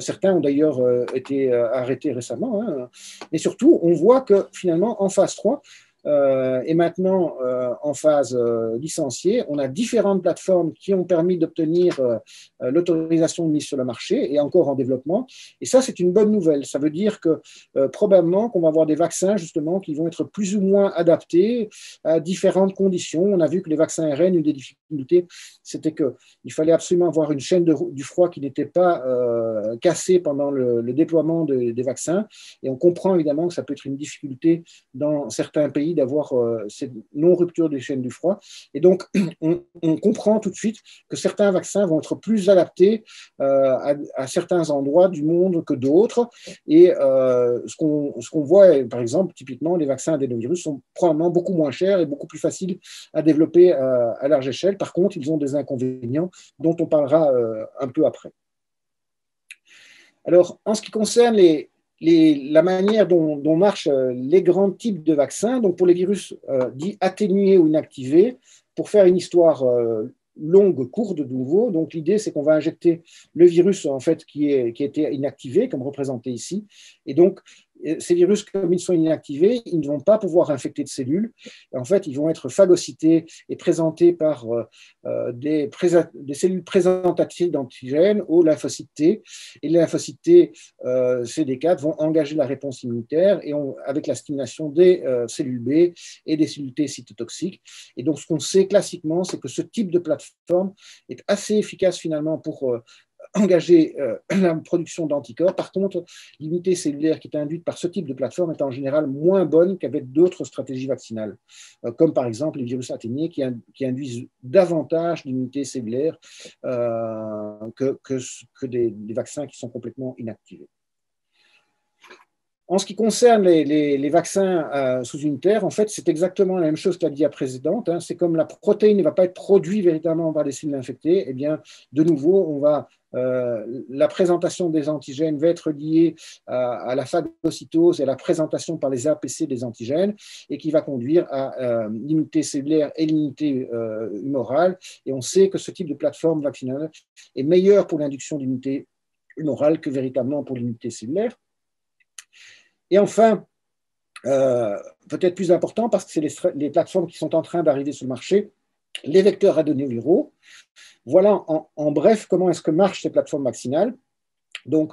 Certains ont d'ailleurs été arrêtés récemment. Hein. Mais surtout, on voit que finalement, en phase 3, et maintenant en phase licenciée, on a différentes plateformes qui ont permis d'obtenir l'autorisation de mise sur le marché et encore en développement. Et ça, c'est une bonne nouvelle. Ça veut dire que probablement qu'on va avoir des vaccins justement qui vont être plus ou moins adaptés à différentes conditions. On a vu que les vaccins ARN, une des difficultés, c'était qu'il fallait absolument avoir une chaîne du froid qui n'était pas cassée pendant le déploiement des vaccins. Et on comprend évidemment que ça peut être une difficulté dans certains pays d'avoir cette non-rupture des chaînes du froid. Et donc, on comprend tout de suite que certains vaccins vont être plus adaptés à certains endroits du monde que d'autres. Et ce qu'on voit, par exemple, typiquement, les vaccins adénovirus sont probablement beaucoup moins chers et beaucoup plus faciles à développer à large échelle. Par contre, ils ont des inconvénients dont on parlera un peu après. Alors, en ce qui concerne la manière dont marchent les grands types de vaccins, donc pour les virus dits atténués ou inactivés, pour faire une histoire longue, courte de nouveau, donc l'idée c'est qu'on va injecter le virus en fait qui a été inactivé, comme représenté ici, et donc ces virus, comme ils sont inactivés, ils ne vont pas pouvoir infecter de cellules. En fait, ils vont être phagocytés et présentés par des cellules présentatives d'antigènes aux lymphocytes T. Et les lymphocytes T, CD4, vont engager la réponse immunitaire et avec la stimulation des cellules B et des cellules T cytotoxiques. Et donc, ce qu'on sait classiquement, c'est que ce type de plateforme est assez efficace finalement pour engager la production d'anticorps. Par contre, l'immunité cellulaire qui est induite par ce type de plateforme est en général moins bonne qu'avec d'autres stratégies vaccinales, comme par exemple les virus atténués qui induisent davantage d'immunité cellulaire que des vaccins qui sont complètement inactivés. En ce qui concerne les vaccins sous-unitaires, en fait, c'est exactement la même chose que la dia précédente. Hein. C'est comme la protéine ne va pas être produite véritablement par des cellules infectées, eh bien, de nouveau, la présentation des antigènes va être liée à la phagocytose et à la présentation par les APC des antigènes et qui va conduire à l'immunité cellulaire et l'immunité humorale. Et on sait que ce type de plateforme vaccinale est meilleur pour l'induction d'immunité humorale que véritablement pour l'immunité cellulaire. Et enfin, peut-être plus important, parce que c'est les plateformes qui sont en train d'arriver sur le marché, les vecteurs adénoviraux. Voilà en bref comment est-ce que marchent ces plateformes vaccinales. Donc,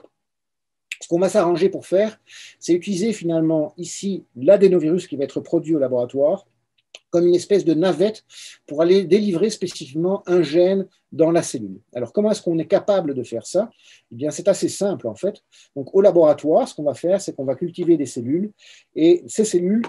ce qu'on va s'arranger pour faire, c'est utiliser finalement ici l'adénovirus qui va être produit au laboratoire comme une espèce de navette pour aller délivrer spécifiquement un gène dans la cellule. Alors, comment est-ce qu'on est capable de faire ça? Eh bien, c'est assez simple, en fait. Donc, au laboratoire, ce qu'on va faire, c'est qu'on va cultiver des cellules, et ces cellules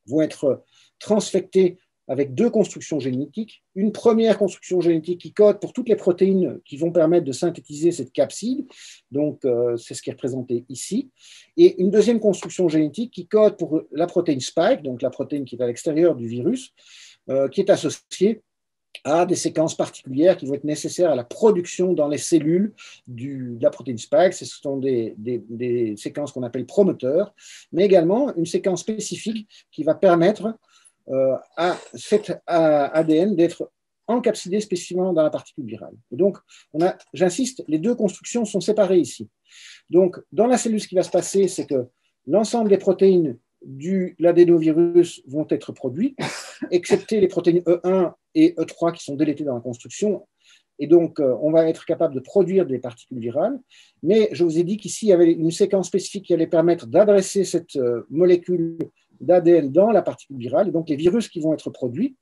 vont être transfectées avec deux constructions génétiques. Une première construction génétique qui code pour toutes les protéines qui vont permettre de synthétiser cette capside, donc c'est ce qui est représenté ici, et une deuxième construction génétique qui code pour la protéine spike, donc la protéine qui est à l'extérieur du virus, qui est associée à des séquences particulières qui vont être nécessaires à la production dans les cellules de la protéine spike. Ce sont des séquences qu'on appelle promoteurs, mais également une séquence spécifique qui va permettre à cet ADN d'être encapsidé spécifiquement dans la particule virale. Et donc, j'insiste, les deux constructions sont séparées ici. Donc, dans la cellule, ce qui va se passer, c'est que l'ensemble des protéines de l'adénovirus vont être produites, excepté les protéines E1 et E3 qui sont délétées dans la construction. Et donc, on va être capable de produire des particules virales. Mais je vous ai dit qu'ici, il y avait une séquence spécifique qui allait permettre d'adresser cette molécule d'ADN dans la particule virale. Et donc, les virus qui vont être produits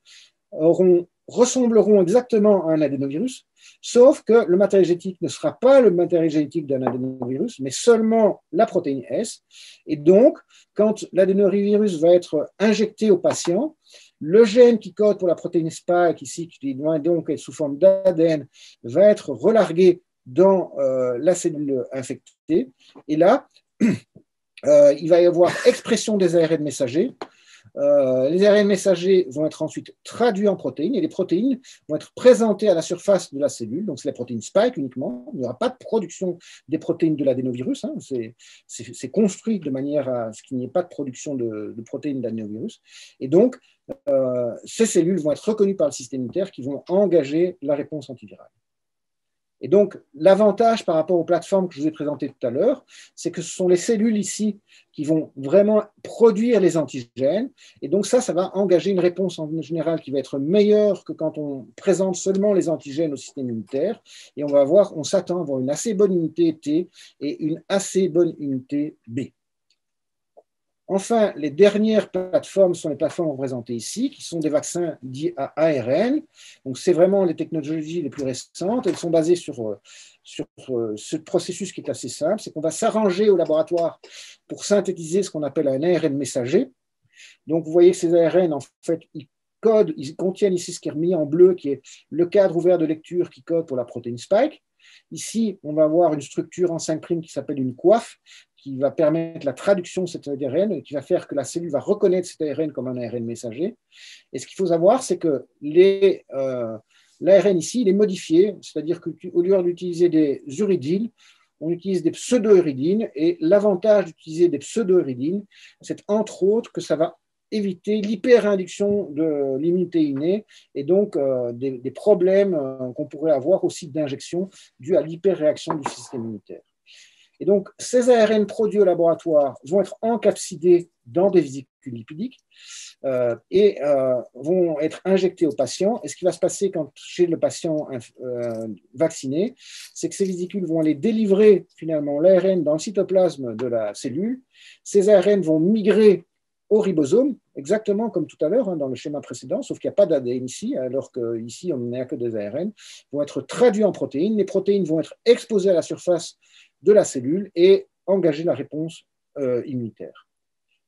ressembleront exactement à un adénovirus, sauf que le matériel génétique ne sera pas le matériel génétique d'un adénovirus, mais seulement la protéine S. Et donc, quand l'adénovirus va être injecté au patient, le gène qui code pour la protéine spike, ici, qui doit donc être sous forme d'ADN, va être relargué dans la cellule infectée. Et là, il va y avoir expression des ARN messagers. Les ARN messagers vont être ensuite traduits en protéines et les protéines vont être présentées à la surface de la cellule. Donc, c'est la protéine spike uniquement. Il n'y aura pas de production des protéines de l'adénovirus. Hein. C'est construit de manière à ce qu'il n'y ait pas de production de protéines d'adénovirus. Et donc, ces cellules vont être reconnues par le système immunitaire qui vont engager la réponse antivirale. Et donc, l'avantage par rapport aux plateformes que je vous ai présentées tout à l'heure, c'est que ce sont les cellules ici qui vont vraiment produire les antigènes. Et donc, ça va engager une réponse en général qui va être meilleure que quand on présente seulement les antigènes au système immunitaire. Et on s'attend à avoir une assez bonne immunité T et une assez bonne immunité B. Enfin, les dernières plateformes sont les plateformes représentées ici, qui sont des vaccins dits à ARN. Donc, c'est vraiment les technologies les plus récentes. Elles sont basées sur ce processus qui est assez simple. C'est qu'on va s'arranger au laboratoire pour synthétiser ce qu'on appelle un ARN messager. Donc, vous voyez que ces ARN, en fait, ils contiennent ici ce qui est remis en bleu, qui est le cadre ouvert de lecture qui code pour la protéine spike. Ici, on va avoir une structure en 5' qui s'appelle une coiffe, qui va permettre la traduction de cet ARN, qui va faire que la cellule va reconnaître cet ARN comme un ARN messager. Et ce qu'il faut savoir, c'est que l'ARN ici, il est modifié, c'est-à-dire qu'au lieu d'utiliser des uridines, on utilise des pseudo-uridines. Et l'avantage d'utiliser des pseudo-uridines, c'est entre autres que ça va éviter l'hyperinduction de l'immunité innée et donc des problèmes qu'on pourrait avoir au site d'injection dus à l'hyperréaction du système immunitaire. Et donc, ces ARN produits au laboratoire vont être encapsidés dans des vésicules lipidiques et vont être injectés au patient. Et ce qui va se passer chez le patient vacciné, c'est que ces vésicules vont aller délivrer finalement l'ARN dans le cytoplasme de la cellule. Ces ARN vont migrer au ribosome, exactement comme tout à l'heure dans le schéma précédent, sauf qu'il n'y a pas d'ADN ici, alors qu'ici on n'a que des ARN, vont être traduits en protéines. Les protéines vont être exposées à la surface de la cellule et engager la réponse immunitaire.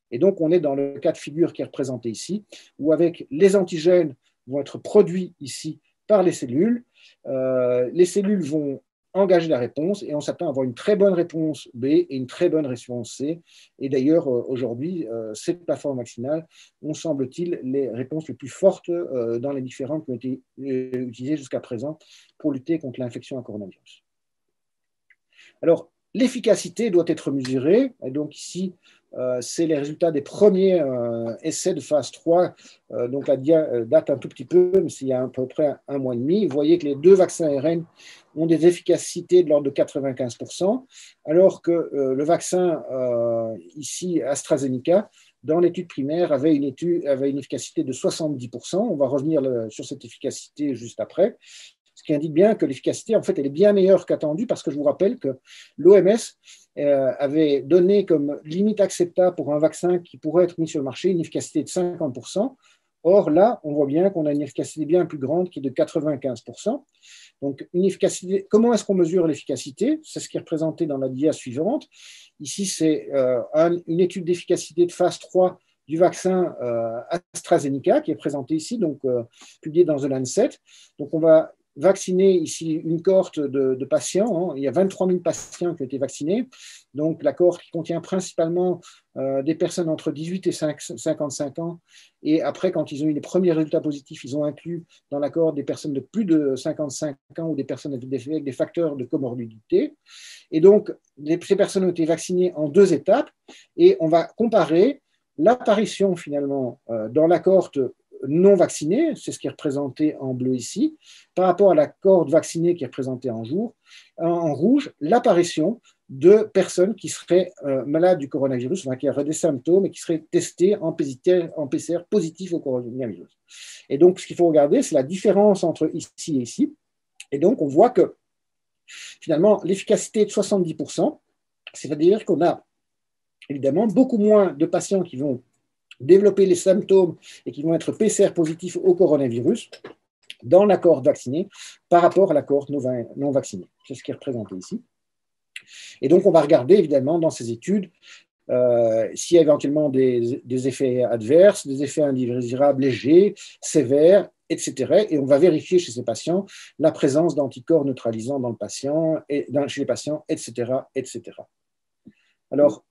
Et donc, on est dans le cas de figure qui est représenté ici, où avec les antigènes vont être produits ici par les cellules vont engager la réponse et on s'attend à avoir une très bonne réponse B et une très bonne réponse C. Et d'ailleurs, aujourd'hui, cette plateforme vaccinale ont, semble-t-il, les réponses les plus fortes dans les différentes qui ont été utilisées jusqu'à présent pour lutter contre l'infection à coronavirus. Alors, l'efficacité doit être mesurée. Et donc ici, c'est les résultats des premiers essais de phase 3. Donc la dia date un tout petit peu, mais c'est il y a à peu près un mois et demi. Vous voyez que les deux vaccins ARN ont des efficacités de l'ordre de 95%, alors que le vaccin ici, AstraZeneca, dans l'étude primaire, avait une efficacité de 70%. On va revenir sur cette efficacité juste après. Ce qui indique bien que l'efficacité, en fait, elle est bien meilleure qu'attendue, parce que je vous rappelle que l'OMS avait donné comme limite acceptable pour un vaccin qui pourrait être mis sur le marché une efficacité de 50%. Or, là, on voit bien qu'on a une efficacité bien plus grande qui est de 95%. Donc, une efficacité, comment est-ce qu'on mesure l'efficacité? C'est ce qui est représenté dans la dia suivante. Ici, c'est une étude d'efficacité de phase 3 du vaccin AstraZeneca qui est présenté ici, donc publié dans The Lancet. Donc, on va vacciner ici une cohorte de patients. Il y a 23 000 patients qui ont été vaccinés. Donc, la cohorte qui contient principalement des personnes entre 18 et 55 ans. Et après, quand ils ont eu les premiers résultats positifs, ils ont inclus dans la cohorte des personnes de plus de 55 ans ou des personnes avec des facteurs de comorbidité. Et donc, ces personnes ont été vaccinées en 2 étapes. Et on va comparer l'apparition, finalement, dans la cohorte non vaccinée, c'est ce qui est représenté en bleu ici, par rapport à la cohorte vaccinée qui est représentée en rouge, l'apparition de personnes qui seraient malades du coronavirus, qui auraient des symptômes et qui seraient testées en PCR positif au coronavirus. Et donc, ce qu'il faut regarder, c'est la différence entre ici et ici. Et donc, on voit que, finalement, l'efficacité est de 70%, c'est-à-dire qu'on a évidemment beaucoup moins de patients qui vont développer les symptômes et qui vont être PCR positifs au coronavirus dans la cohorte vaccinée par rapport à la cohorte non vaccinée. C'est ce qui est représenté ici. Et donc, on va regarder évidemment dans ces études s'il y a éventuellement des effets adverses, des effets indésirables légers, sévères, etc. Et on va vérifier chez ces patients la présence d'anticorps neutralisants dans le patient, chez les patients, etc., etc. Alors,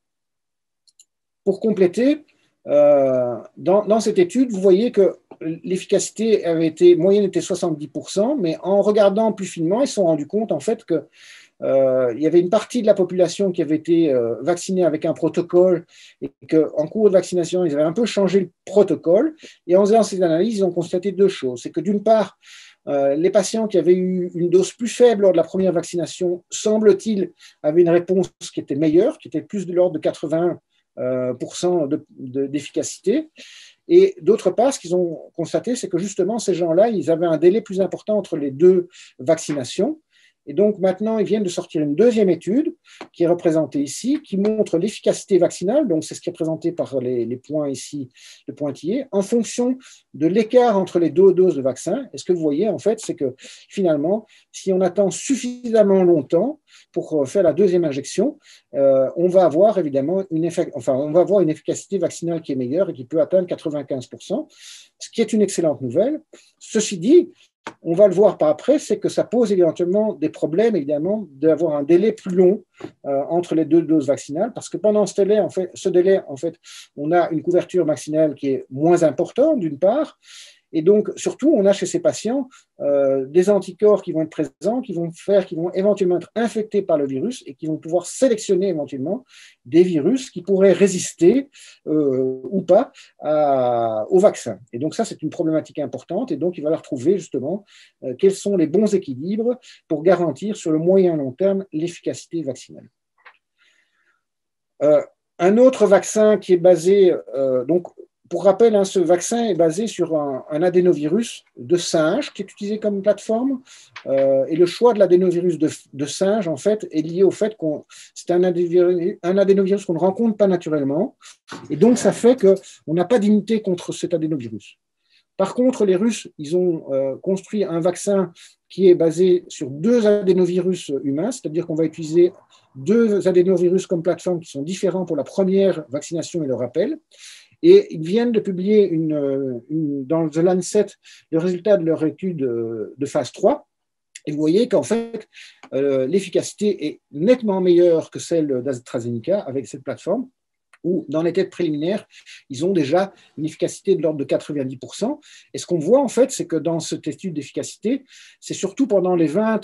pour compléter, dans cette étude, vous voyez que l'efficacité moyenne était 70%, mais en regardant plus finement, ils se sont rendus compte en fait que il y avait une partie de la population qui avait été vaccinée avec un protocole et qu'en cours de vaccination, ils avaient un peu changé le protocole. Et en faisant ces analyses, ils ont constaté 2 choses. C'est que d'une part, les patients qui avaient eu une dose plus faible lors de la première vaccination, semble-t-il, avaient une réponse qui était meilleure, qui était plus de l'ordre de 81% d'efficacité. Et d'autre part, ce qu'ils ont constaté, c'est que justement, ces gens-là, ils avaient un délai plus important entre les 2 vaccinations. Et donc maintenant, ils viennent de sortir une 2e étude qui est représentée ici, qui montre l'efficacité vaccinale, donc c'est ce qui est présenté par les points ici, le pointillé, en fonction de l'écart entre les 2 doses de vaccin. Et ce que vous voyez, en fait, c'est que finalement, si on attend suffisamment longtemps pour faire la 2e injection, on va avoir évidemment une efficacité vaccinale qui est meilleure et qui peut atteindre 95%, ce qui est une excellente nouvelle. Ceci dit, on va le voir par après, c'est que ça pose éventuellement des problèmes, évidemment, d'avoir un délai plus long entre les 2 doses vaccinales, parce que pendant ce délai, on a une couverture vaccinale qui est moins importante, d'une part, et donc, surtout, on a chez ces patients des anticorps qui vont être présents, qui vont éventuellement être infectés par le virus et qui vont pouvoir sélectionner éventuellement des virus qui pourraient résister ou pas au vaccin. Et donc, ça, c'est une problématique importante. Et donc, il va falloir trouver justement quels sont les bons équilibres pour garantir sur le moyen et long terme l'efficacité vaccinale. Un autre vaccin qui est basé, donc, pour rappel, ce vaccin est basé sur un adénovirus de singe qui est utilisé comme plateforme. Et le choix de l'adénovirus de singe, en fait, est lié au fait que c'est un adénovirus qu'on ne rencontre pas naturellement. Et donc, ça fait qu'on n'a pas d'immunité contre cet adénovirus. Par contre, les Russes, ils ont construit un vaccin qui est basé sur 2 adénovirus humains, c'est-à-dire qu'on va utiliser 2 adénovirus comme plateforme qui sont différents pour la première vaccination et le rappel. Et ils viennent de publier dans The Lancet le résultat de leur étude de phase 3. Et vous voyez qu'en fait, l'efficacité est nettement meilleure que celle d'AstraZeneca avec cette plateforme, où dans les tests préliminaires, ils ont déjà une efficacité de l'ordre de 90%. Et ce qu'on voit, en fait, c'est que dans cette étude d'efficacité, c'est surtout pendant les 20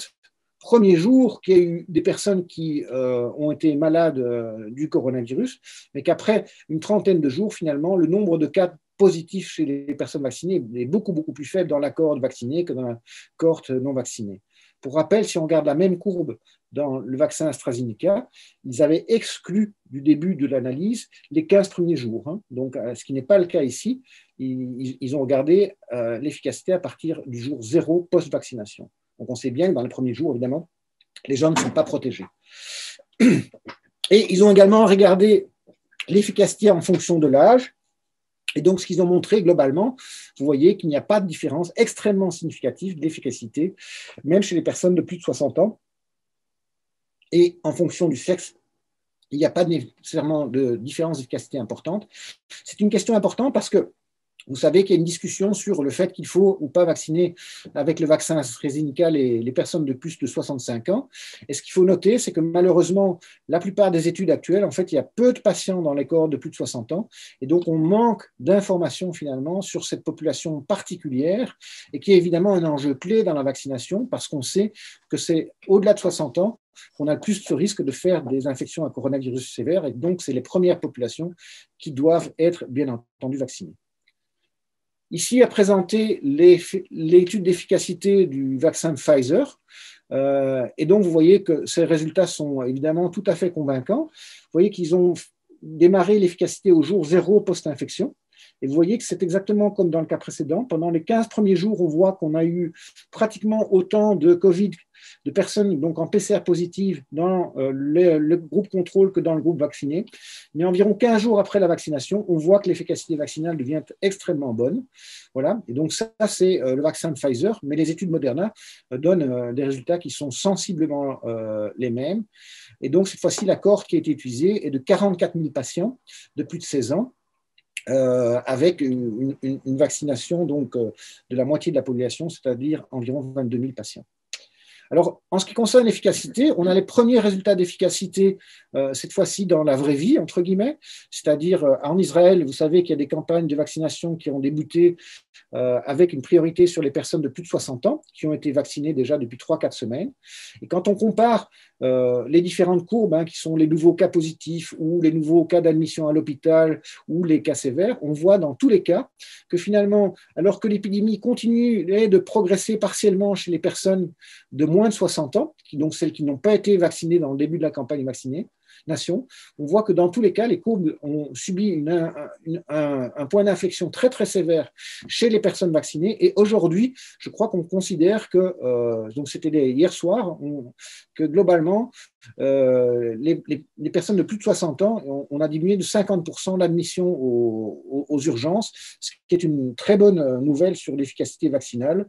premiers jours qu'il y a eu des personnes qui ont été malades du coronavirus, mais qu'après une trentaine de jours, finalement, le nombre de cas positifs chez les personnes vaccinées est beaucoup, beaucoup plus faible dans la cohorte vaccinée que dans la cohorte non vaccinée. Pour rappel, si on regarde la même courbe dans le vaccin AstraZeneca, ils avaient exclu du début de l'analyse les 15 premiers jours. Hein. Donc, ce qui n'est pas le cas ici. Ils ont regardé l'efficacité à partir du jour 0 post-vaccination. Donc, on sait bien que dans les premiers jours, évidemment, les gens ne sont pas protégés. Et ils ont également regardé l'efficacité en fonction de l'âge. Et donc, ce qu'ils ont montré globalement, vous voyez qu'il n'y a pas de différence extrêmement significative d'efficacité, même chez les personnes de plus de 60 ans. Et en fonction du sexe, il n'y a pas nécessairement de différence d'efficacité importante. C'est une question importante parce que vous savez qu'il y a une discussion sur le fait qu'il faut ou pas vacciner avec le vaccin AstraZeneca les personnes de plus de 65 ans. Et ce qu'il faut noter, c'est que malheureusement, la plupart des études actuelles, en fait, il y a peu de patients dans les cohortes de plus de 60 ans. Et donc, on manque d'informations finalement sur cette population particulière et qui est évidemment un enjeu clé dans la vaccination parce qu'on sait que c'est au-delà de 60 ans qu'on a le plus de risque de faire des infections à coronavirus sévères. Et donc, c'est les premières populations qui doivent être, bien entendu, vaccinées. Ici, à présenter l'étude d'efficacité du vaccin Pfizer. Et donc, vous voyez que ces résultats sont évidemment tout à fait convaincants. Vous voyez qu'ils ont démarré l'efficacité au jour 0 post-infection. Et vous voyez que c'est exactement comme dans le cas précédent. Pendant les 15 premiers jours, on voit qu'on a eu pratiquement autant de Covid, de personnes donc en PCR positive dans le groupe contrôle que dans le groupe vacciné. Mais environ 15 jours après la vaccination, on voit que l'efficacité vaccinale devient extrêmement bonne. Voilà. Et donc ça, c'est le vaccin de Pfizer. Mais les études Moderna donnent des résultats qui sont sensiblement les mêmes. Et donc cette fois-ci, la cohorte qui a été utilisée est de 44 000 patients de plus de 16 ans. Avec une vaccination donc, de la moitié de la population, c'est-à-dire environ 22 000 patients. Alors, en ce qui concerne l'efficacité, on a les premiers résultats d'efficacité, cette fois-ci dans la vraie vie, entre guillemets, c'est-à-dire en Israël, vous savez qu'il y a des campagnes de vaccination qui ont débuté avec une priorité sur les personnes de plus de 60 ans, qui ont été vaccinées déjà depuis 3-4 semaines. Et quand on compare les différentes courbes, hein, qui sont les nouveaux cas positifs ou les nouveaux cas d'admission à l'hôpital ou les cas sévères, on voit dans tous les cas que finalement, alors que l'épidémie continuait de progresser partiellement chez les personnes de moins de 60 ans, donc celles qui n'ont pas été vaccinées dans le début de la campagne vaccination, on voit que dans tous les cas, les courbes ont subi un point d'inflexion très très sévère chez les personnes vaccinées. Et aujourd'hui, je crois qu'on considère que, donc c'était hier soir, que globalement, les personnes de plus de 60 ans, on a diminué de 50% l'admission aux urgences, ce qui est une très bonne nouvelle sur l'efficacité vaccinale.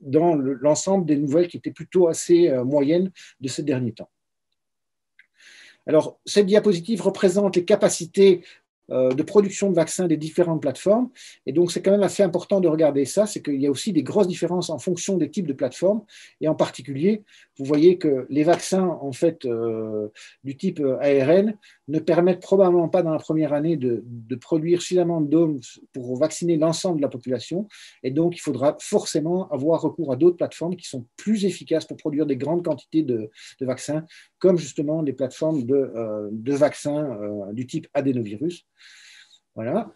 Dans l'ensemble des nouvelles qui étaient plutôt assez moyennes de ces derniers temps. Alors, cette diapositive représente les capacités de production de vaccins des différentes plateformes. Et donc, c'est quand même assez important de regarder ça, c'est qu'il y a aussi des grosses différences en fonction des types de plateformes. Et en particulier, vous voyez que les vaccins, en fait, du type ARN ne permettent probablement pas dans la première année de produire suffisamment de doses pour vacciner l'ensemble de la population. Et donc, il faudra forcément avoir recours à d'autres plateformes qui sont plus efficaces pour produire des grandes quantités de vaccins, comme justement les plateformes de vaccins du type adénovirus. Voilà.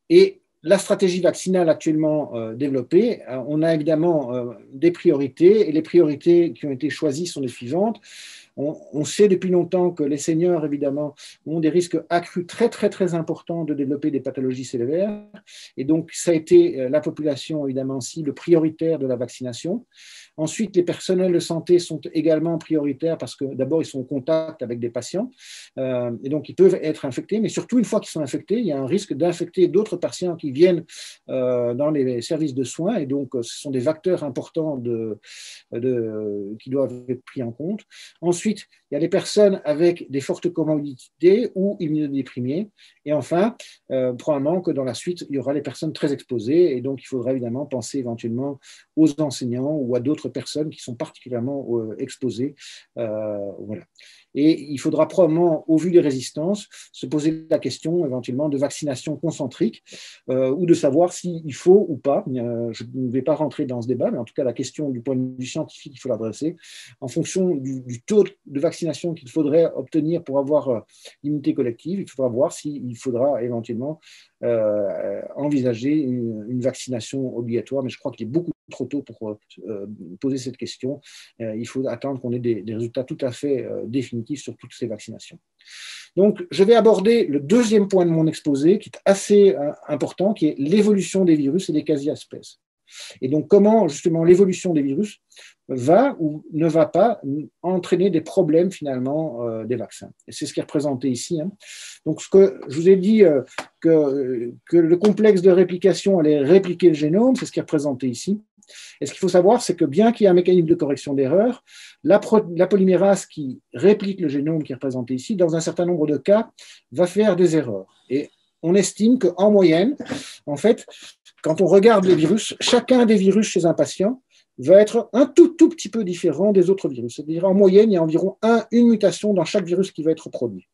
Et la stratégie vaccinale actuellement développée, on a évidemment des priorités, et les priorités qui ont été choisies sont les suivantes. On sait depuis longtemps que les seniors, évidemment, ont des risques accrus très, très, très importants de développer des pathologies sévères. Et donc, ça a été la population, évidemment, cible prioritaire de la vaccination. Ensuite, les personnels de santé sont également prioritaires parce que d'abord, ils sont en contact avec des patients et donc ils peuvent être infectés, mais surtout, une fois qu'ils sont infectés, il y a un risque d'infecter d'autres patients qui viennent dans les services de soins et donc ce sont des facteurs importants qui doivent être pris en compte. Ensuite, il y a les personnes avec des fortes comorbidités ou immunodéprimées. Et enfin, probablement que dans la suite, il y aura les personnes très exposées et donc il faudra évidemment penser éventuellement aux enseignants ou à d'autres personnes qui sont particulièrement exposées. Voilà. Et il faudra probablement, au vu des résistances, se poser la question éventuellement de vaccination concentrique ou de savoir s'il faut ou pas. Je ne vais pas rentrer dans ce débat, mais en tout cas, la question du point de vue scientifique, il faut l'adresser en fonction du taux de vaccination qu'il faudrait obtenir pour avoir l'immunité collective. Il faudra voir s'il faudra éventuellement envisager une vaccination obligatoire, mais je crois qu'il est beaucoup trop tôt pour poser cette question. Il faut attendre qu'on ait des résultats tout à fait définitifs sur toutes ces vaccinations. Donc, je vais aborder le deuxième point de mon exposé, qui est assez important, qui est l'évolution des virus et des quasi-espèces. Et donc, comment, justement, l'évolution des virus va ou ne va pas entraîner des problèmes, finalement, des vaccins. Et c'est ce qui est représenté ici. Hein. Donc, ce que je vous ai dit, que le complexe de réplication allait répliquer le génome, c'est ce qui est représenté ici. Et ce qu'il faut savoir, c'est que bien qu'il y ait un mécanisme de correction d'erreur, la polymérase qui réplique le génome qui est représenté ici, dans un certain nombre de cas, va faire des erreurs. Et on estime qu'en moyenne, en fait, quand on regarde les virus, chacun des virus chez un patient va être un tout petit peu différent des autres virus. C'est-à-dire, en moyenne, il y a environ une mutation dans chaque virus qui va être produit.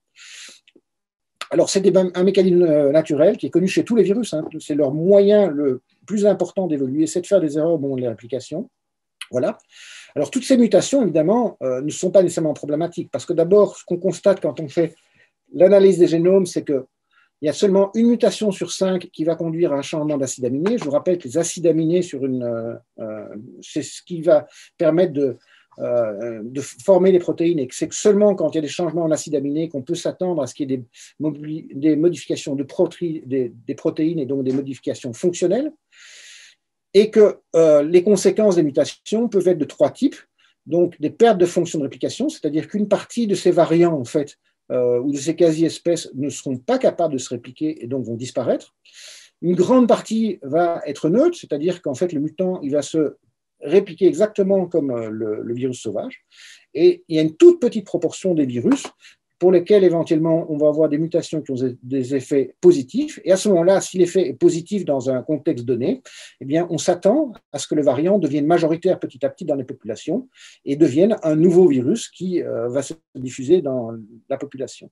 Alors, c'est un mécanisme naturel qui est connu chez tous les virus. Hein. C'est leur moyen le plus important d'évoluer, c'est de faire des erreurs au moment de la réplication. Voilà. Alors, toutes ces mutations, évidemment, ne sont pas nécessairement problématiques, parce que d'abord, ce qu'on constate quand on fait l'analyse des génomes, c'est qu'il y a seulement une mutation sur 5 qui va conduire à un changement d'acide aminé. Je vous rappelle que les acides aminés, c'est ce qui va permettre de former les protéines, et que c'est seulement quand il y a des changements en acides aminés qu'on peut s'attendre à ce qu'il y ait des modifications des protéines et donc des modifications fonctionnelles, et que les conséquences des mutations peuvent être de 3 types. Donc des pertes de fonction de réplication, c'est-à-dire qu'une partie de ces variants, en fait, ou de ces quasi-espèces ne seront pas capables de se répliquer et donc vont disparaître. Une grande partie va être neutre, c'est-à-dire qu'en fait le mutant il va se répliquer exactement comme le virus sauvage. Et il y a une toute petite proportion des virus pour lesquels éventuellement on va avoir des mutations qui ont des effets positifs. Et à ce moment-là, si l'effet est positif dans un contexte donné, eh bien, on s'attend à ce que le variant devienne majoritaire petit à petit dans les populations et devienne un nouveau virus qui va se diffuser dans la population.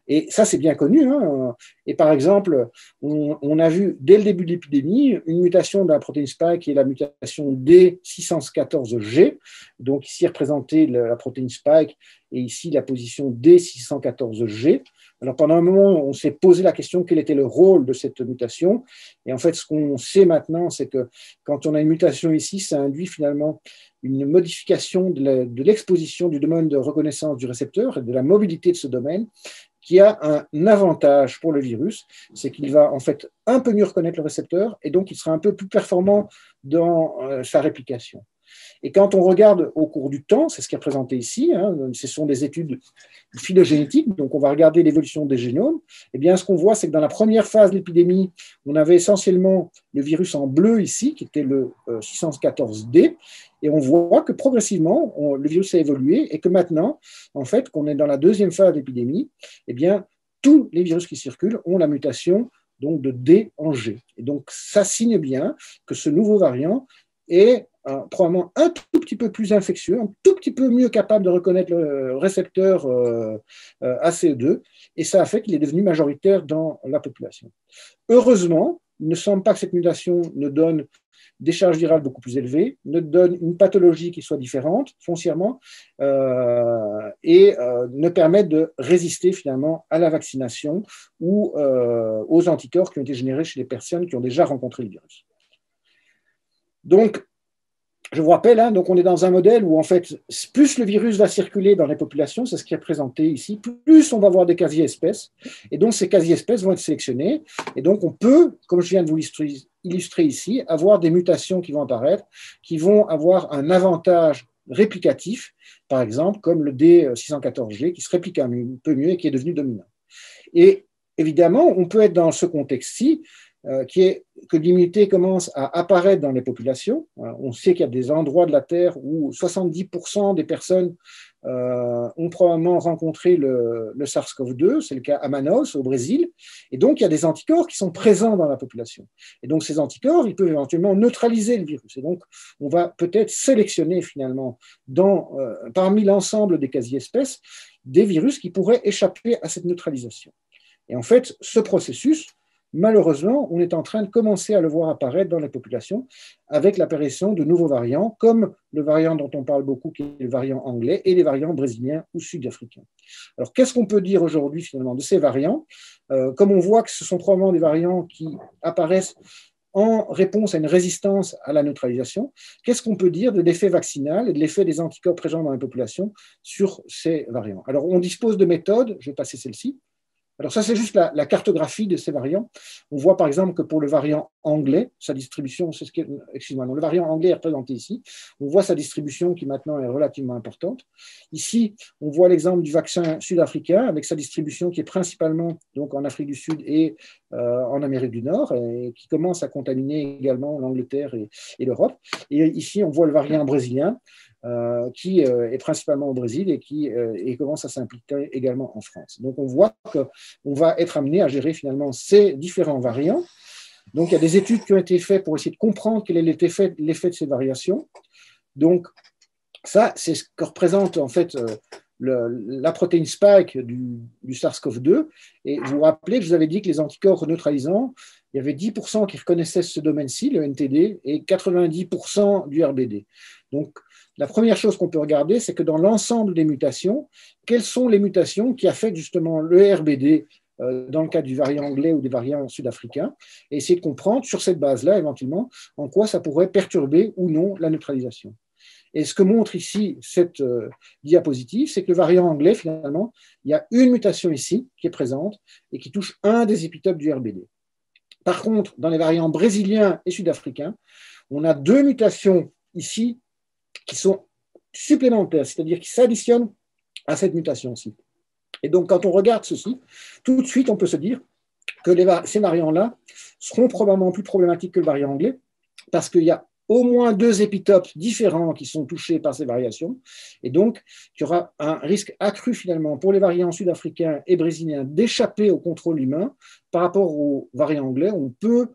Et ça, c'est bien connu. Hein. Et par exemple, on a vu dès le début de l'épidémie une mutation de la protéine spike qui est la mutation D614G. Donc ici représentée la protéine spike et ici la position D614G. Alors pendant un moment, on s'est posé la question quel était le rôle de cette mutation. Et en fait, ce qu'on sait maintenant, c'est que quand on a une mutation ici, ça induit finalement une modification de l'exposition du domaine de reconnaissance du récepteur et de la mobilité de ce domaine, qui a un avantage pour le virus, c'est qu'il va en fait un peu mieux reconnaître le récepteur et donc il sera un peu plus performant dans sa réplication. Et quand on regarde au cours du temps, c'est ce qui est présenté ici, hein, ce sont des études phylogénétiques, donc on va regarder l'évolution des génomes, et bien ce qu'on voit, c'est que dans la première phase de l'épidémie, on avait essentiellement le virus en bleu ici, qui était le 614D, et on voit que progressivement, le virus a évolué, et que maintenant, en fait, qu'on est dans la deuxième phase de l'épidémie, eh bien, tous les virus qui circulent ont la mutation donc, de D en G. Et donc, ça signe bien que ce nouveau variant est probablement un tout petit peu plus infectieux, un tout petit peu mieux capable de reconnaître le récepteur ACE2, et ça a fait qu'il est devenu majoritaire dans la population. Heureusement, il ne semble pas que cette mutation ne donne des charges virales beaucoup plus élevées, ne donne une pathologie qui soit différente foncièrement et ne permette de résister finalement à la vaccination ou aux anticorps qui ont été générés chez les personnes qui ont déjà rencontré le virus. Donc, je vous rappelle, hein, donc on est dans un modèle où en fait, plus le virus va circuler dans les populations, c'est ce qui est présenté ici, plus on va avoir des quasi-espèces, et donc ces quasi-espèces vont être sélectionnées, et donc on peut, comme je viens de vous illustrer ici, avoir des mutations qui vont apparaître, qui vont avoir un avantage réplicatif, par exemple, comme le D614G, qui se réplique un peu mieux et qui est devenu dominant. Et évidemment, on peut être dans ce contexte-ci, qui est que l'immunité commence à apparaître dans les populations. On sait qu'il y a des endroits de la Terre où 70% des personnes ont probablement rencontré le SARS-CoV-2, c'est le cas à Manaus, au Brésil, et donc il y a des anticorps qui sont présents dans la population. Et donc ces anticorps, ils peuvent éventuellement neutraliser le virus. Et donc on va peut-être sélectionner finalement parmi l'ensemble des quasi-espèces des virus qui pourraient échapper à cette neutralisation. Et en fait, ce processus, malheureusement, on est en train de commencer à le voir apparaître dans les populations avec l'apparition de nouveaux variants, comme le variant dont on parle beaucoup, qui est le variant anglais, et les variants brésiliens ou sud-africains. Alors, qu'est-ce qu'on peut dire aujourd'hui, finalement, de ces variants ? Comme on voit que ce sont probablement des variants qui apparaissent en réponse à une résistance à la neutralisation, qu'est-ce qu'on peut dire de l'effet vaccinal et de l'effet des anticorps présents dans la population sur ces variants? Alors, on dispose de méthodes, je vais passer celle-ci. Alors ça, c'est juste la cartographie de ces variants. On voit par exemple que pour le variant anglais, sa distribution, c'est ce qui est, excuse-moi, non, le variant anglais est représenté ici. On voit sa distribution qui maintenant est relativement importante. Ici, on voit l'exemple du vaccin sud-africain avec sa distribution qui est principalement donc en Afrique du Sud et en Amérique du Nord et qui commence à contaminer également l'Angleterre et l'Europe. Et ici, on voit le variant brésilien qui est principalement au Brésil et qui commence à s'impliquer également en France. Donc on voit qu'on va être amené à gérer finalement ces différents variants. Donc il y a des études qui ont été faites pour essayer de comprendre quel est l'effet de ces variations. Donc ça, c'est ce que représente en fait la protéine spike du SARS-CoV-2. Et vous vous rappelez que je vous avais dit que les anticorps neutralisants, il y avait 10% qui reconnaissaient ce domaine-ci, le NTD, et 90% du RBD. Donc, la première chose qu'on peut regarder, c'est que dans l'ensemble des mutations, quelles sont les mutations qui affectent justement le RBD dans le cas du variant anglais ou des variants sud-africains, et essayer de comprendre sur cette base-là, éventuellement, en quoi ça pourrait perturber ou non la neutralisation. Et ce que montre ici cette diapositive, c'est que le variant anglais, finalement, il y a une mutation ici qui est présente et qui touche un des épitopes du RBD. Par contre, dans les variants brésiliens et sud-africains, on a deux mutations ici qui sont supplémentaires, c'est-à-dire qui s'additionnent à cette mutation-ci. Et donc, quand on regarde ceci, tout de suite, on peut se dire que ces variants-là seront probablement plus problématiques que le variant anglais, parce qu'il y a au moins deux épitopes différents qui sont touchés par ces variations, et donc il y aura un risque accru finalement pour les variants sud-africains et brésiliens d'échapper au contrôle humain par rapport aux variants anglais. On peut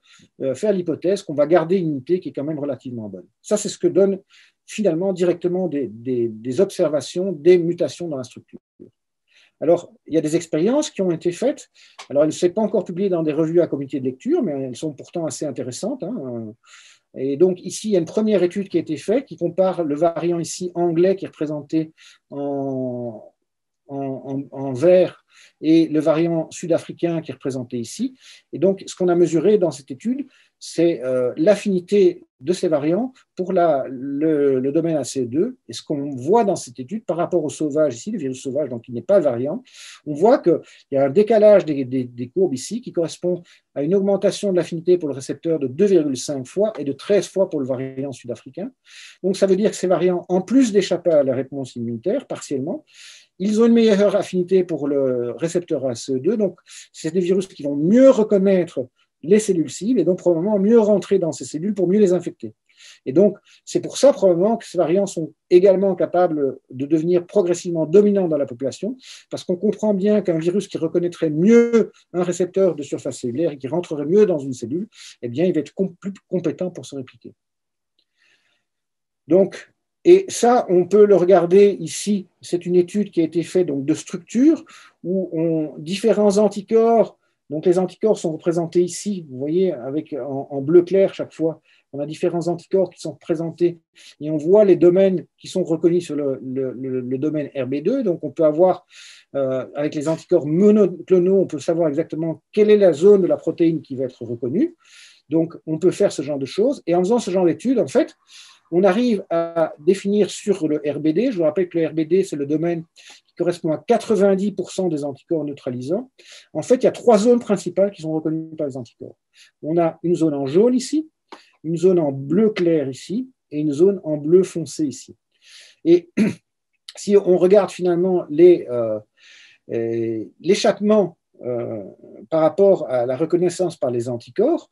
faire l'hypothèse qu'on va garder une unité qui est quand même relativement bonne. Ça, c'est ce que donne finalement directement des observations des mutations dans la structure. Alors, il y a des expériences qui ont été faites. Alors, elles ne sont pas encore publiées dans des revues à comité de lecture, mais elles sont pourtant assez intéressantes. Et donc, ici, il y a une première étude qui a été faite qui compare le variant ici anglais qui est représenté en vert et le variant sud-africain qui est représenté ici. Et donc, ce qu'on a mesuré dans cette étude, c'est l'affinité de ces variants pour le domaine ACE2. Et ce qu'on voit dans cette étude par rapport au sauvage ici, le virus sauvage, donc il n'est pas variant, on voit qu'il y a un décalage des courbes ici qui correspond à une augmentation de l'affinité pour le récepteur de 2,5 fois et de 13 fois pour le variant sud-africain. Donc, ça veut dire que ces variants, en plus d'échapper à la réponse immunitaire, partiellement, ils ont une meilleure affinité pour le récepteur ACE2, donc c'est des virus qui vont mieux reconnaître les cellules cibles et donc probablement mieux rentrer dans ces cellules pour mieux les infecter. Et donc, c'est pour ça probablement que ces variants sont également capables de devenir progressivement dominants dans la population, parce qu'on comprend bien qu'un virus qui reconnaîtrait mieux un récepteur de surface cellulaire et qui rentrerait mieux dans une cellule, eh bien, il va être plus compétent pour se répliquer. Donc, et ça, on peut le regarder ici. C'est une étude qui a été faite donc, de structure où différents anticorps, donc les anticorps sont représentés ici, vous voyez, avec en bleu clair chaque fois. On a différents anticorps qui sont représentés et on voit les domaines qui sont reconnus sur le domaine RB2. Donc, on peut avoir, avec les anticorps monoclonaux, on peut savoir exactement quelle est la zone de la protéine qui va être reconnue. Donc, on peut faire ce genre de choses. Et en faisant ce genre d'études, en fait, on arrive à définir sur le RBD, je vous rappelle que le RBD, c'est le domaine qui correspond à 90% des anticorps neutralisants. En fait, il y a trois zones principales qui sont reconnues par les anticorps. On a une zone en jaune ici, une zone en bleu clair ici, et une zone en bleu foncé ici. Et si on regarde finalement l'échappement par rapport à la reconnaissance par les anticorps,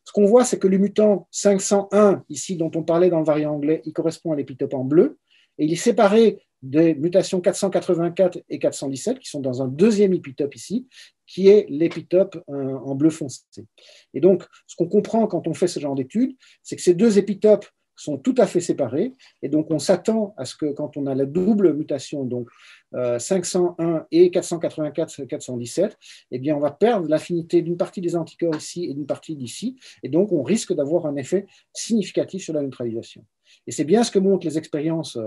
ce qu'on voit, c'est que le mutant 501, ici, dont on parlait dans le variant anglais, il correspond à l'épitope en bleu, et il est séparé des mutations 484 et 417, qui sont dans un deuxième épitope ici, qui est l'épitope en bleu foncé. Et donc, ce qu'on comprend quand on fait ce genre d'études, c'est que ces deux épitopes sont tout à fait séparés, et donc on s'attend à ce que quand on a la double mutation, donc 501 et 484-417, eh bien on va perdre l'affinité d'une partie des anticorps ici et d'une partie d'ici, et donc on risque d'avoir un effet significatif sur la neutralisation. Et c'est bien ce que montrent les expériences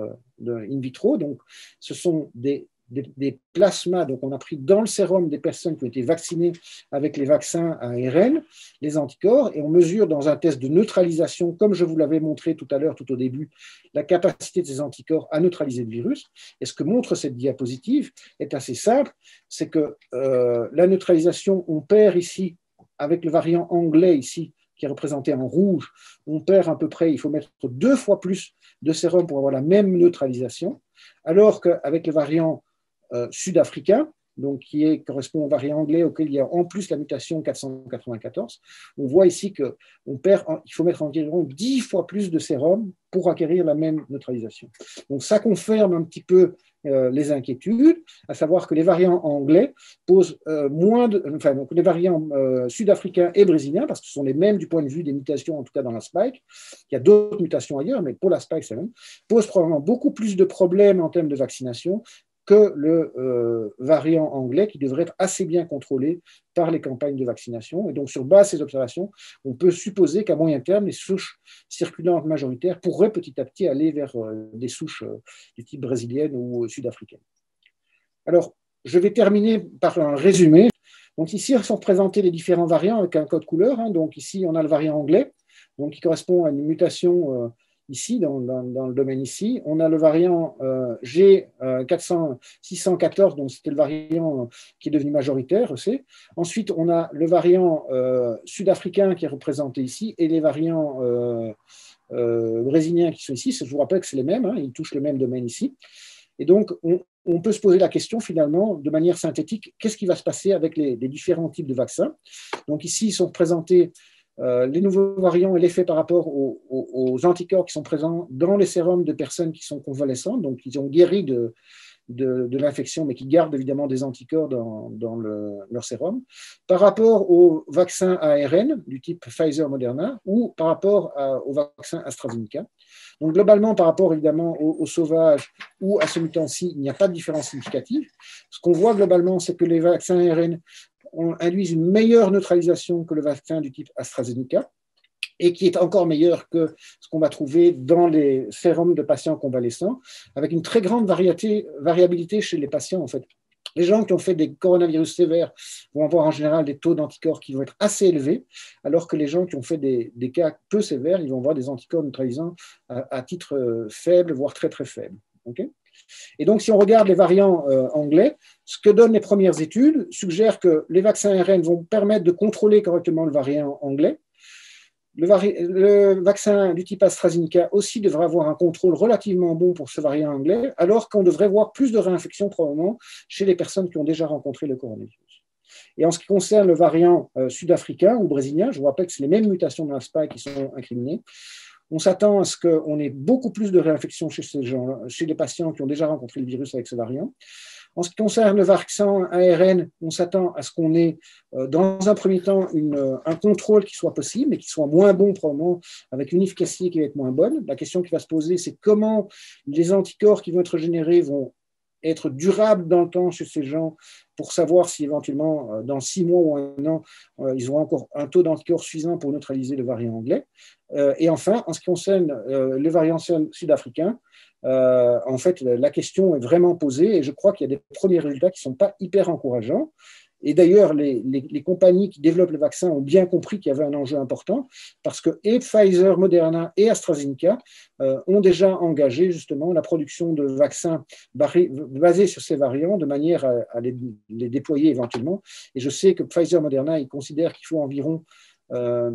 in vitro, donc ce sont des des plasmas, donc on a pris dans le sérum des personnes qui ont été vaccinées avec les vaccins à ARN, les anticorps, et on mesure dans un test de neutralisation, comme je vous l'avais montré tout à l'heure, tout au début, la capacité de ces anticorps à neutraliser le virus. Et ce que montre cette diapositive est assez simple, c'est que la neutralisation, on perd ici, avec le variant anglais ici, qui est représenté en rouge, on perd à peu près, il faut mettre 2 fois plus de sérum pour avoir la même neutralisation, alors qu'avec le variant sud-africain, donc correspond au variant anglais auquel il y a en plus la mutation 494, on voit ici qu'il faut mettre environ 10 fois plus de sérum pour acquérir la même neutralisation. Donc ça confirme un petit peu les inquiétudes, à savoir que les variants anglais posent donc les variants sud-africains et brésiliens, parce que ce sont les mêmes du point de vue des mutations, en tout cas dans la spike. Il y a d'autres mutations ailleurs, mais pour la spike, c'est la même, posent probablement beaucoup plus de problèmes en termes de vaccination que le variant anglais, qui devrait être assez bien contrôlé par les campagnes de vaccination. Et donc, sur base de ces observations, on peut supposer qu'à moyen terme, les souches circulantes majoritaires pourraient petit à petit aller vers des souches du type brésilienne ou sud-africaine. Alors, je vais terminer par un résumé. Donc, ici, sont présentés les différents variants avec un code couleur. Donc, ici, on a le variant anglais, donc, qui correspond à une mutation ici, dans le domaine ici. On a le variant G614, donc c'était le variant qui est devenu majoritaire aussi. Ensuite, on a le variant sud-africain qui est représenté ici et les variants brésiliens qui sont ici. Je vous rappelle que c'est les mêmes, ils touchent le même domaine ici. Et donc, on peut se poser la question finalement, de manière synthétique, qu'est-ce qui va se passer avec les différents types de vaccins? Donc ici, ils sont présentés les nouveaux variants et l'effet par rapport aux anticorps qui sont présents dans les sérums de personnes qui sont convalescentes, donc qui ont guéri de l'infection, mais qui gardent évidemment des anticorps dans leur sérum, par rapport aux vaccins ARN du type Pfizer-Moderna ou par rapport au vaccin AstraZeneca. Donc globalement, par rapport évidemment aux sauvages ou à ce mutant-ci, il n'y a pas de différence significative. Ce qu'on voit globalement, c'est que les vaccins ARN induisent une meilleure neutralisation que le vaccin du type AstraZeneca et qui est encore meilleur que ce qu'on va trouver dans les sérums de patients convalescents, avec une très grande variabilité chez les patients en fait. Les gens qui ont fait des coronavirus sévères vont avoir en général des taux d'anticorps qui vont être assez élevés, alors que les gens qui ont fait des cas peu sévères, ils vont avoir des anticorps neutralisants à titre faible, voire très très faible. Okay. Et donc, si on regarde les variants anglais, ce que donnent les premières études suggère que les vaccins ARN vont permettre de contrôler correctement le variant anglais. Le vaccin du type AstraZeneca aussi devrait avoir un contrôle relativement bon pour ce variant anglais, alors qu'on devrait voir plus de réinfection probablement chez les personnes qui ont déjà rencontré le coronavirus. Et en ce qui concerne le variant sud-africain ou brésilien, je vous rappelle que c'est les mêmes mutations dans la spike qui sont incriminées. On s'attend à ce qu'on ait beaucoup plus de réinfection chez ces gens, chez les patients qui ont déjà rencontré le virus avec ce variant. En ce qui concerne le vaccin ARN, on s'attend à ce qu'on ait, dans un premier temps, un contrôle qui soit possible, mais qui soit moins bon probablement, avec une efficacité qui va être moins bonne. La question qui va se poser, c'est comment les anticorps qui vont être générés vont être durables dans le temps chez ces gens pour savoir si éventuellement, dans 6 mois ou 1 an, ils auront encore un taux d'anticorps suffisant pour neutraliser le variant anglais. Et enfin, en ce qui concerne le variant sud-africain, en fait, la question est vraiment posée et je crois qu'il y a des premiers résultats qui ne sont pas hyper encourageants. Et d'ailleurs, les compagnies qui développent le vaccin ont bien compris qu'il y avait un enjeu important parce que et Pfizer, Moderna et AstraZeneca ont déjà engagé justement la production de vaccins basés sur ces variants de manière à les déployer éventuellement. Et je sais que Pfizer, Moderna, ils considèrent qu'il faut environ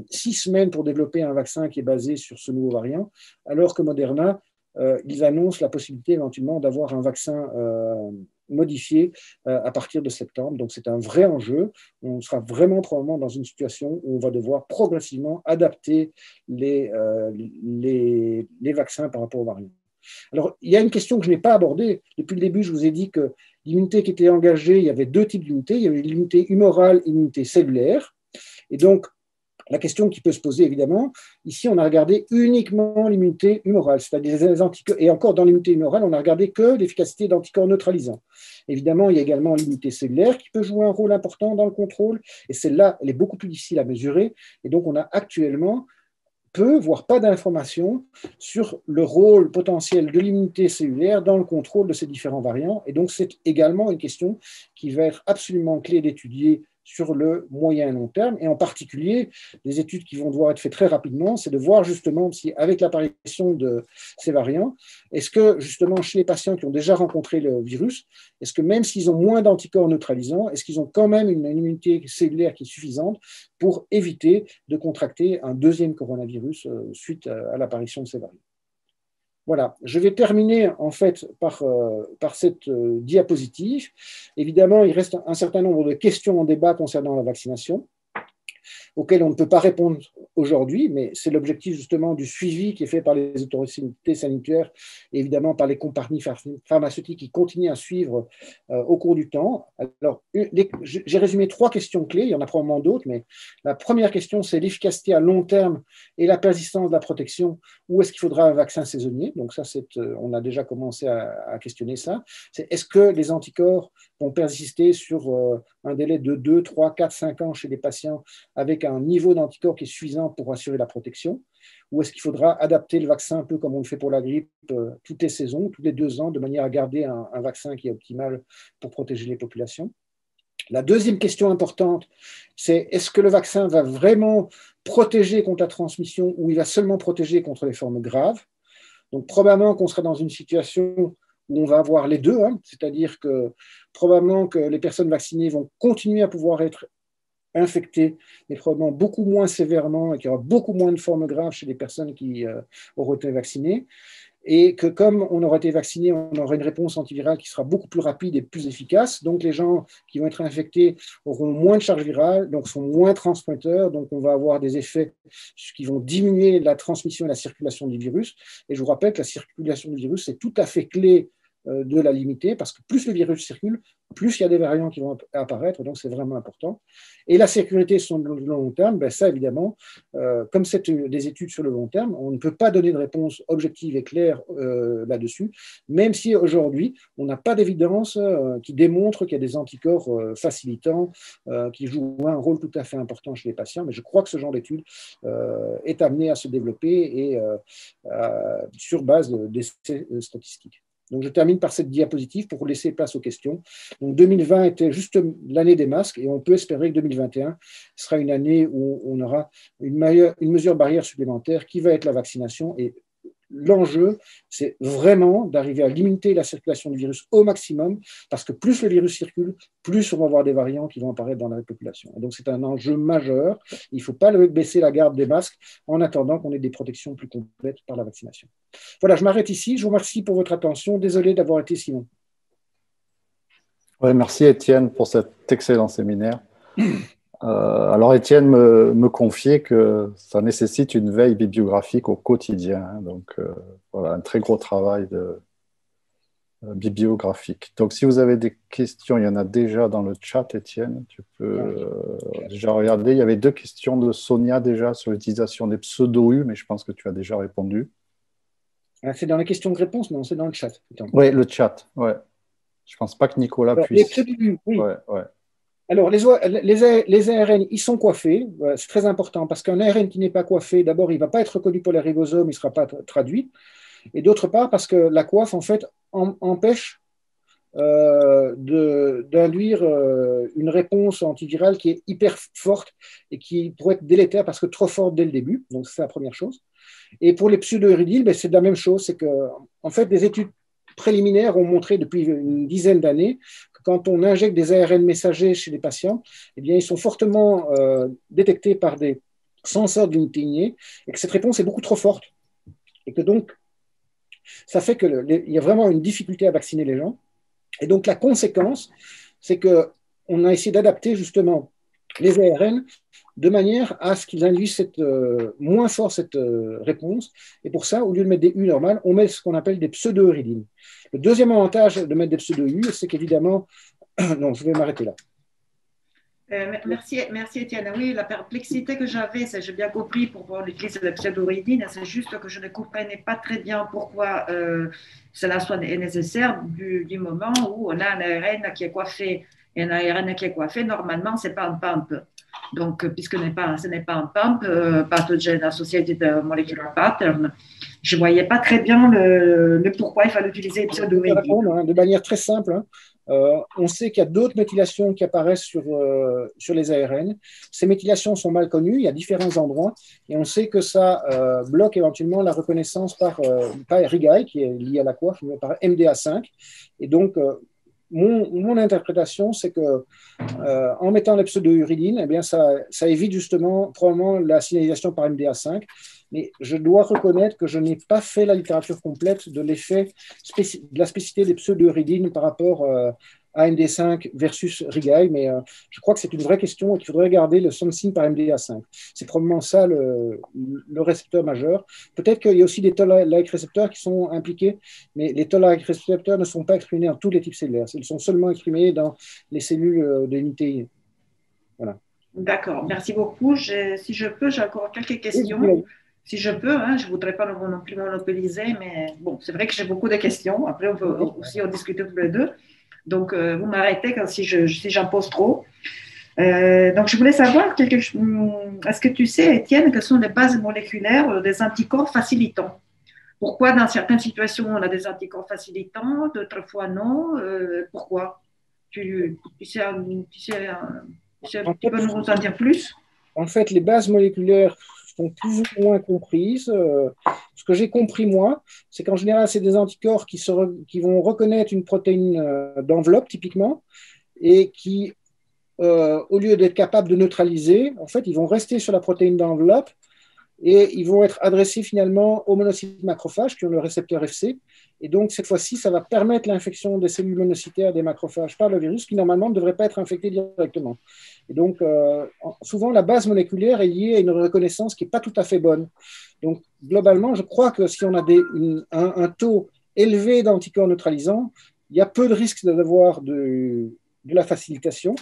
6 semaines pour développer un vaccin qui est basé sur ce nouveau variant, alors que Moderna, ils annoncent la possibilité éventuellement d'avoir un vaccin modifié à partir de septembre. Donc c'est un vrai enjeu. On sera vraiment probablement dans une situation où on va devoir progressivement adapter les vaccins par rapport aux variants. Alors, il y a une question que je n'ai pas abordée. Depuis le début, je vous ai dit que l'immunité qui était engagée, il y avait 2 types d'immunité. Il y avait l'immunité humorale et l'immunité cellulaire. Et donc, la question qui peut se poser, évidemment, ici, on a regardé uniquement l'immunité humorale, c'est-à-dire les anticorps, et encore dans l'immunité humorale, on n'a regardé que l'efficacité d'anticorps neutralisants. Évidemment, il y a également l'immunité cellulaire qui peut jouer un rôle important dans le contrôle, et celle-là, elle est beaucoup plus difficile à mesurer, et donc on a actuellement peu, voire pas d'informations sur le rôle potentiel de l'immunité cellulaire dans le contrôle de ces différents variants. Et donc, c'est également une question qui va être absolument clé d'étudier sur le moyen et long terme, et en particulier, des études qui vont devoir être faites très rapidement, c'est de voir justement si, avec l'apparition de ces variants, est-ce que justement chez les patients qui ont déjà rencontré le virus, est-ce que même s'ils ont moins d'anticorps neutralisants, est-ce qu'ils ont quand même une immunité cellulaire qui est suffisante pour éviter de contracter un deuxième coronavirus suite à l'apparition de ces variants. Voilà, je vais terminer en fait par cette diapositive. Évidemment, il reste un certain nombre de questions en débat concernant la vaccination, auxquelles on ne peut pas répondre aujourd'hui, mais c'est l'objectif justement du suivi qui est fait par les autorités sanitaires et évidemment par les compagnies pharmaceutiques qui continuent à suivre au cours du temps. Alors, j'ai résumé 3 questions clés, il y en a probablement d'autres, mais la première question, c'est l'efficacité à long terme et la persistance de la protection. Où est-ce qu'il faudra un vaccin saisonnier? Donc ça, on a déjà commencé à questionner ça. C'est est-ce que les anticorps vont persister sur un délai de 2, 3, 4, 5 ans chez les patients avec un niveau d'anticorps qui est suffisant pour assurer la protection, ou est-ce qu'il faudra adapter le vaccin un peu comme on le fait pour la grippe toutes les saisons, tous les 2 ans, de manière à garder un vaccin qui est optimal pour protéger les populations? La deuxième question importante, c'est est-ce que le vaccin va vraiment protéger contre la transmission ou il va seulement protéger contre les formes graves? Donc probablement qu'on sera dans une situation où on va avoir les deux, hein, c'est-à-dire que probablement que les personnes vaccinées vont continuer à pouvoir être infectés, mais probablement beaucoup moins sévèrement et qu'il y aura beaucoup moins de formes graves chez les personnes qui auront été vaccinées. Et que comme on aura été vacciné, on aura une réponse antivirale qui sera beaucoup plus rapide et plus efficace. Donc les gens qui vont être infectés auront moins de charge virale, donc sont moins transmetteurs. Donc on va avoir des effets qui vont diminuer la transmission et la circulation du virus. Et je vous rappelle que la circulation du virus, c'est tout à fait clé de la limiter, parce que plus le virus circule, plus il y a des variants qui vont apparaître, donc c'est vraiment important. Et la sécurité sur le long terme, ben ça évidemment, comme c'est des études sur le long terme, on ne peut pas donner de réponse objective et claire là-dessus, même si aujourd'hui, on n'a pas d'évidence qui démontre qu'il y a des anticorps facilitants qui jouent un rôle tout à fait important chez les patients, mais je crois que ce genre d'étude est amené à se développer et sur base d'essais statistiques. Donc, je termine par cette diapositive pour laisser place aux questions. Donc, 2020 était juste l'année des masques et on peut espérer que 2021 sera une année où on aura une mesure barrière supplémentaire qui va être la vaccination. Et l'enjeu, c'est vraiment d'arriver à limiter la circulation du virus au maximum, parce que plus le virus circule, plus on va avoir des variants qui vont apparaître dans la population. Et donc, c'est un enjeu majeur. Il ne faut pas baisser la garde des masques en attendant qu'on ait des protections plus complètes par la vaccination. Voilà, je m'arrête ici. Je vous remercie pour votre attention. Désolé d'avoir été si long. Ouais, merci Étienne pour cet excellent séminaire. Alors Étienne me confiait que ça nécessite une veille bibliographique au quotidien, hein, donc voilà, un très gros travail bibliographique. Donc si vous avez des questions, il y en a déjà dans le chat, Étienne, tu peux déjà regarder. Il y avait 2 questions de Sonia déjà sur l'utilisation des pseudo-U, mais je pense que tu as déjà répondu. C'est dans les questions-réponses, non, c'est dans le chat. Oui, le chat, ouais. Je ne pense pas que Nicolas puisse. Les pseudo-U, oui. Ouais, ouais. Alors, les ARN, ils sont coiffés. C'est très important parce qu'un ARN qui n'est pas coiffé, d'abord, il ne va pas être reconnu pour les ribosomes, il ne sera pas traduit. Et d'autre part, parce que la coiffe, en fait, empêche d'induire une réponse antivirale qui est hyper forte et qui pourrait être délétère parce que trop forte dès le début. Donc, c'est la première chose. Et pour les pseudo-uridyl, ben, c'est la même chose. C'est que, en fait, des études préliminaires ont montré depuis une dizaine d'années que quand on injecte des ARN messagers chez les patients, eh bien, ils sont fortement détectés par des senseurs de l'unité innée et que cette réponse est beaucoup trop forte. Et que donc, ça fait qu'il y a vraiment une difficulté à vacciner les gens. Et donc, la conséquence, c'est qu'on a essayé d'adapter justement les ARN de manière à ce qu'ils induisent moins fort cette réponse. Et pour ça, au lieu de mettre des U normales, on met ce qu'on appelle des pseudo-uridyl. Le deuxième avantage de mettre des pseudo-U, c'est qu'évidemment, non, je vais m'arrêter là. Merci Étienne. Oui, la perplexité que j'avais, j'ai bien compris pourquoi on utilise le pseudo-uridyl, c'est juste que je ne comprenais pas très bien pourquoi cela soit nécessaire du moment où on a un ARN qui est coiffé. Et un ARN qui est coiffé, normalement, c'est pas un peu. Donc, puisque ce n'est pas un pump, pathogène associated molecular pattern, je ne voyais pas très bien le pourquoi il fallait utiliser pseudouridine. De manière très simple, hein. On sait qu'il y a d'autres méthylations qui apparaissent sur les ARN. Ces méthylations sont mal connues, il y a différents endroits, et on sait que ça bloque éventuellement la reconnaissance par RIG-I, qui est lié à la coiffe, mais par MDA5. Et donc, mon interprétation, c'est que en mettant les pseudo-uridines, eh bien, ça évite justement probablement la signalisation par MDA5. Mais je dois reconnaître que je n'ai pas fait la littérature complète de l'effet de la spécificité des pseudo-uridines par rapport à MD5 versus RIG-I, mais je crois que c'est une vraie question et qu'il faudrait regarder le sensing par MDA5. C'est probablement ça le récepteur majeur. Peut-être qu'il y a aussi des toll-like récepteurs qui sont impliqués, mais les toll-like récepteurs ne sont pas exprimés dans tous les types cellulaires. Ils sont seulement exprimés dans les cellules de l'unité. Voilà. D'accord, merci beaucoup. Si je peux, j'ai encore quelques questions. Oui. Si je peux, hein, je ne voudrais pas non plus monopoliser, mais bon, c'est vrai que j'ai beaucoup de questions. Après, on peut aussi en discuter tous les deux. Donc, vous m'arrêtez si j'en pose trop. Donc, je voulais savoir, est-ce que tu sais, Étienne, quelles sont les bases moléculaires des anticorps facilitants? Pourquoi dans certaines situations, on a des anticorps facilitants, d'autres fois non? Pourquoi? Tu peux nous en dire plus? En fait, les bases moléculaires sont plus ou moins comprises. Ce que j'ai compris, moi, c'est qu'en général, c'est des anticorps qui vont reconnaître une protéine d'enveloppe, typiquement, et qui, au lieu d'être capables de neutraliser, en fait, ils vont rester sur la protéine d'enveloppe et ils vont être adressés finalement aux monocytes macrophages qui ont le récepteur FC. Et donc, cette fois-ci, ça va permettre l'infection des cellules monocytaires des macrophages par le virus qui, normalement, ne devrait pas être infecté directement. Et donc, souvent, la base moléculaire est liée à une reconnaissance qui n'est pas tout à fait bonne. Donc, globalement, je crois que si on a un taux élevé d'anticorps neutralisants, il y a peu de risques d'avoir de la facilitation.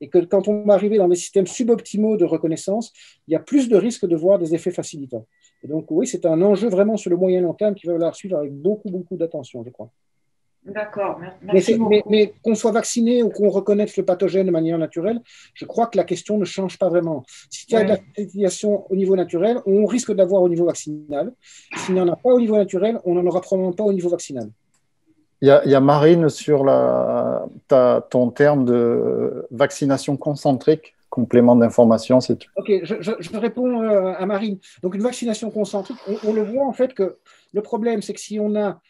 Et que quand on va arriver dans des systèmes suboptimaux de reconnaissance, il y a plus de risques de voir des effets facilitants. Et donc, oui, c'est un enjeu vraiment sur le moyen long terme qui va falloir suivre avec beaucoup, beaucoup d'attention, je crois. D'accord, merci beaucoup. Mais qu'on soit vacciné ou qu'on reconnaisse le pathogène de manière naturelle, je crois que la question ne change pas vraiment. Si il y a de la facilitation au niveau naturel, on risque d'avoir au niveau vaccinal. S'il n'y en a pas au niveau naturel, on n'en aura probablement pas au niveau vaccinal. Il y a Marine sur ton terme de vaccination concentrique, complément d'information. Ok, je réponds à Marine. Donc, une vaccination concentrique, on le voit en fait que le problème, c'est que si on a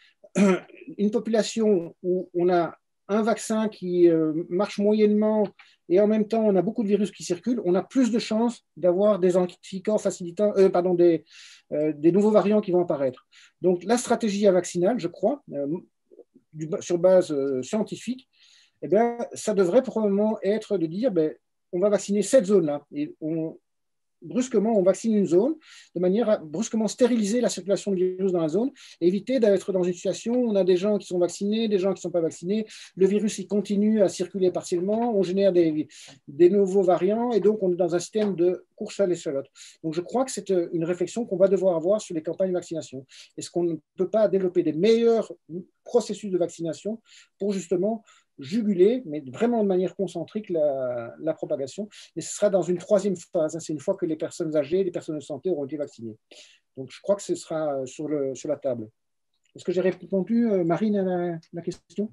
une population où on a un vaccin qui marche moyennement et en même temps on a beaucoup de virus qui circulent, on a plus de chances d'avoir des anticorps facilitants, des nouveaux variants qui vont apparaître. Donc, la stratégie vaccinale, je crois, sur base scientifique, eh bien, ça devrait probablement être de dire on va vacciner cette zone-là. Et brusquement, on vaccine une zone de manière à brusquement stériliser la circulation du virus dans la zone et éviter d'être dans une situation où on a des gens qui sont vaccinés, des gens qui ne sont pas vaccinés, le virus il continue à circuler partiellement, on génère des nouveaux variants et donc on est dans un système de course à l'échalote. Donc je crois que c'est une réflexion qu'on va devoir avoir sur les campagnes de vaccination. Est-ce qu'on ne peut pas développer des meilleurs processus de vaccination pour justement juguler, mais vraiment de manière concentrique, la propagation. Et ce sera dans une troisième phase. C'est une fois que les personnes âgées, les personnes de santé auront été vaccinées. Donc, je crois que ce sera sur la table. Est-ce que j'ai répondu, Marine, à la question?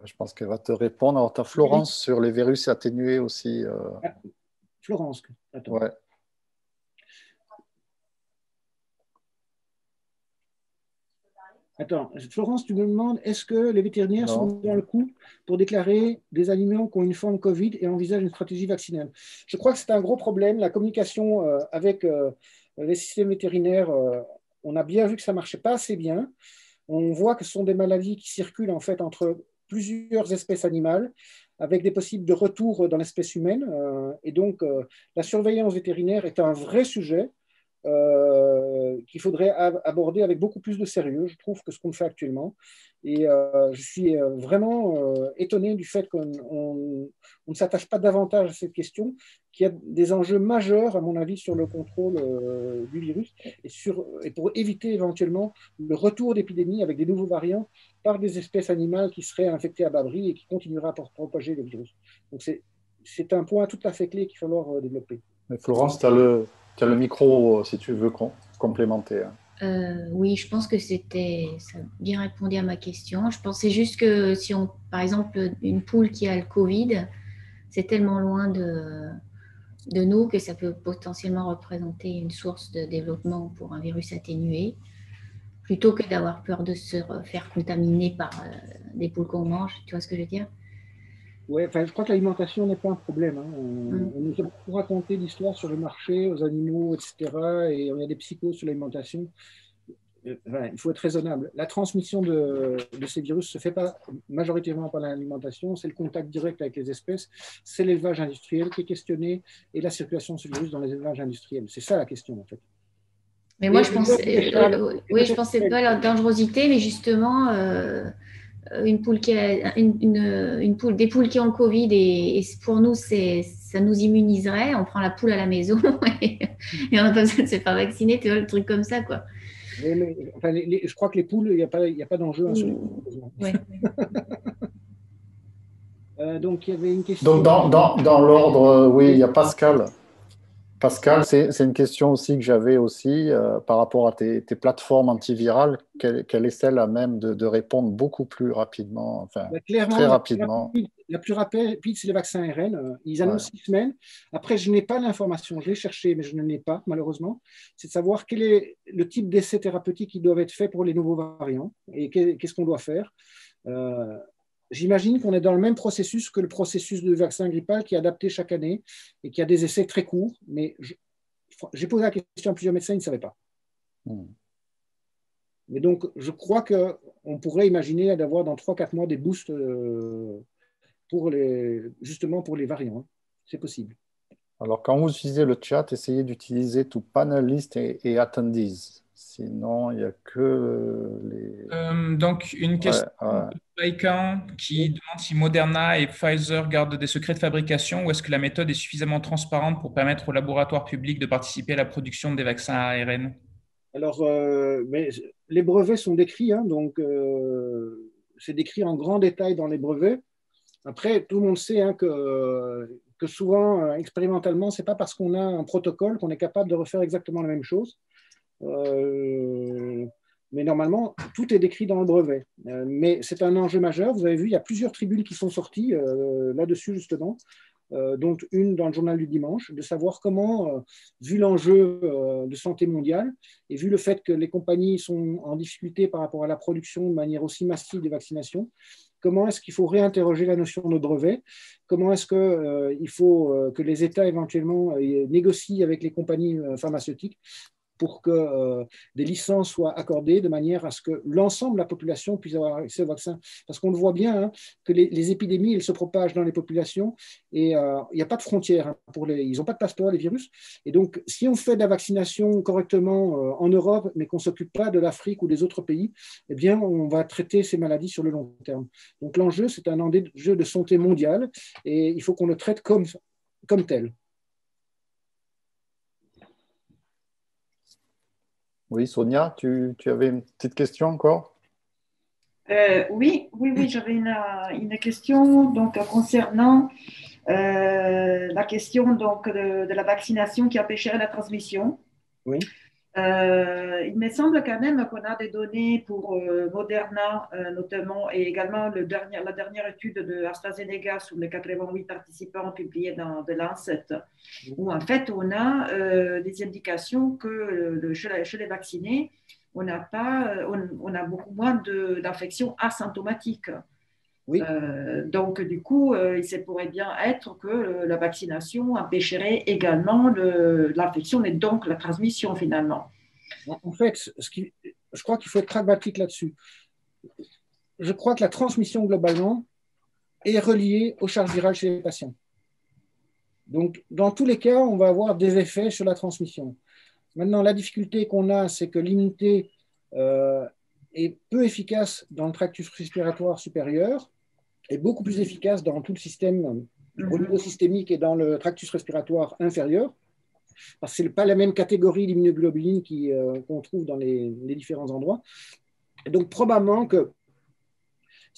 Je pense qu'elle va te répondre. Alors, tu as Florence sur les virus atténués aussi. Florence. Attends. Ouais. Attends, Florence, tu me demandes, est-ce que les vétérinaires sont dans le coup pour déclarer des aliments qui ont une forme Covid et envisagent une stratégie vaccinale? Je crois que c'est un gros problème. La communication avec les systèmes vétérinaires, on a bien vu que ça ne marchait pas assez bien. On voit que ce sont des maladies qui circulent en fait entre plusieurs espèces animales avec des possibles de retour dans l'espèce humaine. Et donc, la surveillance vétérinaire est un vrai sujet. Qu'il faudrait aborder avec beaucoup plus de sérieux, je trouve, que ce qu'on fait actuellement. Et je suis vraiment étonné du fait qu'on ne s'attache pas davantage à cette question, qui a des enjeux majeurs, à mon avis, sur le contrôle du virus et pour éviter éventuellement le retour d'épidémies avec des nouveaux variants par des espèces animales qui seraient infectées à bas prix et qui continueraient à propager le virus. Donc c'est c'est un point tout à fait clé qu'il va falloir développer. Mais Florence, tu as le micro si tu veux complémenter. Hein. Oui, je pense que ça a bien répondu à ma question. Je pensais juste que si on, par exemple, une poule qui a le Covid, c'est tellement loin de nous que ça peut potentiellement représenter une source de développement pour un virus atténué, plutôt que d'avoir peur de se faire contaminer par des poules qu'on mange. Tu vois ce que je veux dire? Ouais, enfin, je crois que l'alimentation n'est pas un problème. Hein. On nous a beaucoup raconté l'histoire sur le marché, aux animaux, etc. Et on a des psychoses sur l'alimentation. Enfin, il faut être raisonnable. La transmission de ces virus ne se fait pas majoritairement par l'alimentation, c'est le contact direct avec les espèces, c'est l'élevage industriel qui est questionné et la circulation de ce virus dans les élevages industriels. C'est ça la question en fait. Mais moi, je pensais pas à la dangerosité, mais justement, une poule qui a des poules qui ont le Covid et pour nous, ça nous immuniserait. On prend la poule à la maison et on n'a pas besoin de se faire vacciner, tu vois, le truc comme ça, quoi. Mais, enfin, je crois que les poules, il n'y a pas d'enjeu. Ouais. Donc, il y avait une question. Donc, dans l'ordre, oui, il y a Pascal. Pascal, c'est une question aussi que j'avais aussi par rapport à tes plateformes antivirales. Quelle est celle à même de répondre beaucoup plus rapidement, enfin, clairement, très rapidement? La plus rapide, c'est les vaccins ARN. Ils annoncent 6 semaines. Après, je n'ai pas l'information. Je l'ai cherché, mais je ne l'ai pas, malheureusement. C'est de savoir quel est le type d'essais thérapeutiques qui doivent être faits pour les nouveaux variants et qu'est-ce qu'on doit faire. J'imagine qu'on est dans le même processus que le processus de vaccin grippal qui est adapté chaque année et qui a des essais très courts. Mais j'ai posé la question à plusieurs médecins, ils ne savaient pas. Mais donc, je crois qu'on pourrait imaginer d'avoir dans 3-4 mois des boosts justement pour les variants. C'est possible. Alors, quand vous utilisez le chat, essayez d'utiliser tout panelist et attendees. Sinon, il n'y a que les... Donc, une question de Baikan qui demande si Moderna et Pfizer gardent des secrets de fabrication ou est-ce que la méthode est suffisamment transparente pour permettre aux laboratoires publics de participer à la production des vaccins ARN? Alors, mais les brevets sont décrits, hein, donc c'est décrit en grand détail dans les brevets. Après, tout le monde sait hein, que souvent, expérimentalement, ce n'est pas parce qu'on a un protocole qu'on est capable de refaire exactement la même chose. Mais normalement, tout est décrit dans le brevet. Mais c'est un enjeu majeur. Vous avez vu, il y a plusieurs tribunes qui sont sorties là-dessus, justement, dont une dans le journal du dimanche, de savoir comment, vu l'enjeu de santé mondiale et vu le fait que les compagnies sont en difficulté par rapport à la production de manière aussi massive des vaccinations, comment est-ce qu'il faut réinterroger la notion de brevet? Comment est-ce qu'il faut que les États éventuellement négocient avec les compagnies pharmaceutiques pour que des licences soient accordées de manière à ce que l'ensemble de la population puisse avoir accès au vaccin. Parce qu'on le voit bien, hein, que les épidémies, elles se propagent dans les populations et il n'y a pas de frontières. Hein, ils n'ont pas de passeport, les virus. Et donc, si on fait de la vaccination correctement en Europe, mais qu'on ne s'occupe pas de l'Afrique ou des autres pays, eh bien, on va traiter ces maladies sur le long terme. Donc, l'enjeu, c'est un enjeu de santé mondiale et il faut qu'on le traite comme tel. Oui, Sonia, tu avais une petite question encore? Oui, j'avais une question donc, concernant la question donc, de la vaccination qui empêcherait la transmission. Oui. Il me semble quand même qu'on a des données pour Moderna notamment et également la dernière étude de AstraZeneca sur les 88 participants publiée dans The Lancet, où en fait on a des indications que chez les vaccinés, on a beaucoup moins d'infections asymptomatiques. Oui. Donc, du coup, il pourrait bien être que la vaccination empêcherait également l'infection et donc la transmission finalement. En fait, je crois qu'il faut être pragmatique là-dessus. Je crois que la transmission globalement est reliée aux charges virales chez les patients. Donc, dans tous les cas, on va avoir des effets sur la transmission. Maintenant, la difficulté qu'on a, c'est que l'immunité est peu efficace dans le tractus respiratoire supérieur et beaucoup plus efficace dans tout le système au niveau systémique et dans le tractus respiratoire inférieur, parce que ce n'est pas la même catégorie d'immunoglobuline qu'on trouve dans les différents endroits. Et donc, probablement que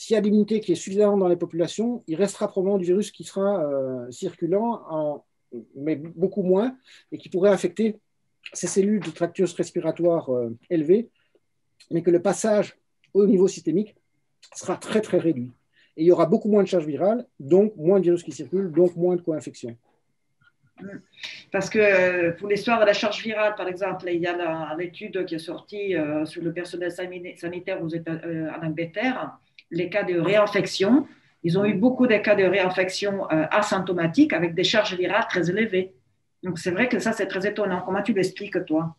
s'il y a d'immunité qui est suffisamment dans les populations, il restera probablement du virus qui sera circulant, mais beaucoup moins, et qui pourrait affecter ces cellules de tractus respiratoire élevées, mais que le passage au niveau systémique sera très, très réduit. Et il y aura beaucoup moins de charge virale, donc moins de virus qui circulent, donc moins de co-infections. Parce que pour l'histoire de la charge virale, par exemple, il y a l'étude qui est sortie sur le personnel sanitaire en Angleterre, les cas de réinfection. Ils ont eu beaucoup de cas de réinfection asymptomatiques avec des charges virales très élevées. Donc, c'est vrai que ça, c'est très étonnant. Comment tu l'expliques, toi?